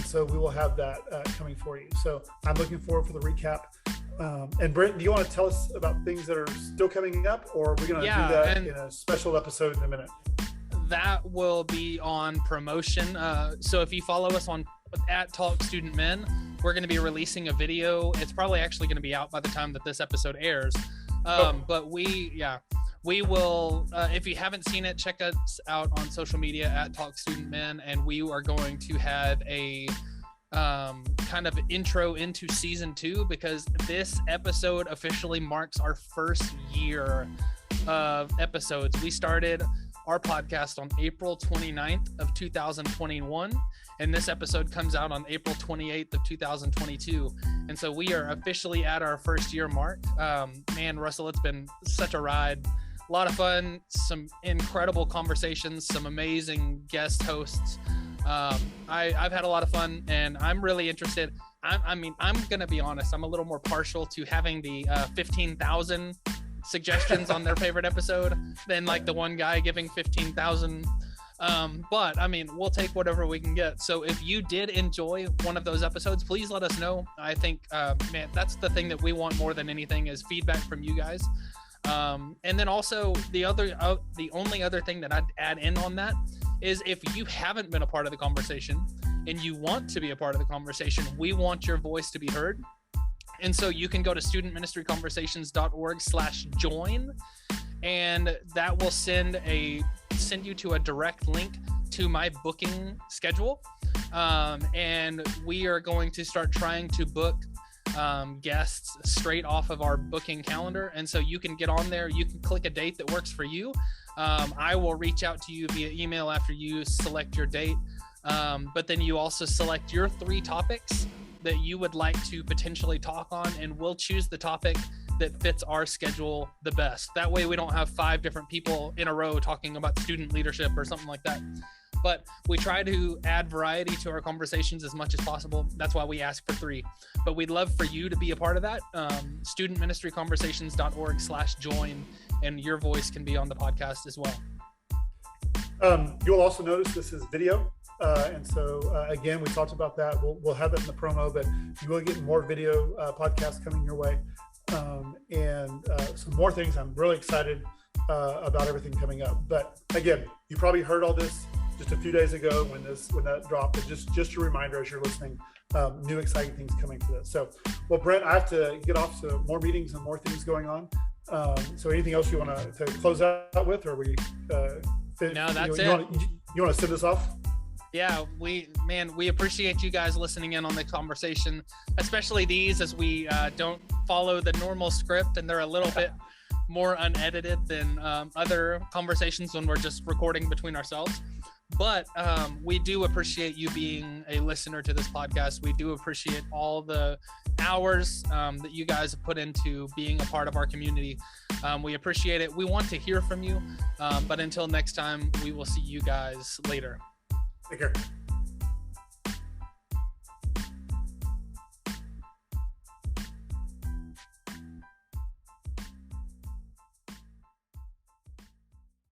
so we will have that coming for you. So I'm looking forward for the recap. And Brent, do you want to tell us about things that are still coming up, or are we going to do that in a special episode in a minute? That will be on promotion. So if you follow us on at Talk Student Men, we're going to be releasing a video. It's probably actually going to be out by the time that this episode airs. But we will, if you haven't seen it, check us out on social media at Talk Student Men, and we are going to have a kind of intro into season 2, because this episode officially marks our first year of episodes. We started our podcast on April 29th of 2021, and this episode comes out on April 28th of 2022. And so we are officially at our first year mark. Man, Russell, it's been such a ride. A lot of fun, some incredible conversations, some amazing guest hosts. I've had a lot of fun, and I'm really interested. I'm going to be honest, I'm a little more partial to having the 15,000 suggestions on their favorite episode than like the one guy giving 15,000. But I mean, we'll take whatever we can get. So if you did enjoy one of those episodes, please let us know. I think, man, that's the thing that we want more than anything is feedback from you guys. And then also the only other thing that I'd add in on that is, if you haven't been a part of the conversation and you want to be a part of the conversation, we want your voice to be heard. And so you can go to studentministryconversations.org/join, and that will send you to a direct link to my booking schedule. And we are going to start trying to book guests straight off of our booking calendar. And so you can get on there, you can click a date that works for you. I will reach out to you via email after you select your date. But then you also select your 3 topics that you would like to potentially talk on, and we'll choose the topic that fits our schedule the best. That way we don't have 5 different people in a row talking about student leadership or something like that. But we try to add variety to our conversations as much as possible. That's why we ask for 3. But we'd love for you to be a part of that. Studentministryconversations.org/join, and your voice can be on the podcast as well. You'll also notice this is video. And so again, we talked about that. We'll have that in the promo, but you will get more video podcasts coming your way, and some more things. I'm really excited about everything coming up. But again, you probably heard all this just a few days ago when that dropped. But just a reminder as you're listening, new exciting things coming for this. So, well, Brent, I have to get off to more meetings and more things going on. So anything else you want to close out with, or we? No, that's it. You want to send us off? Yeah, we appreciate you guys listening in on the conversation, especially these, as we don't follow the normal script and they're a little bit more unedited than other conversations when we're just recording between ourselves. But we do appreciate you being a listener to this podcast. We do appreciate all the hours that you guys have put into being a part of our community. We appreciate it. We want to hear from you. But until next time, we will see you guys later. Take care.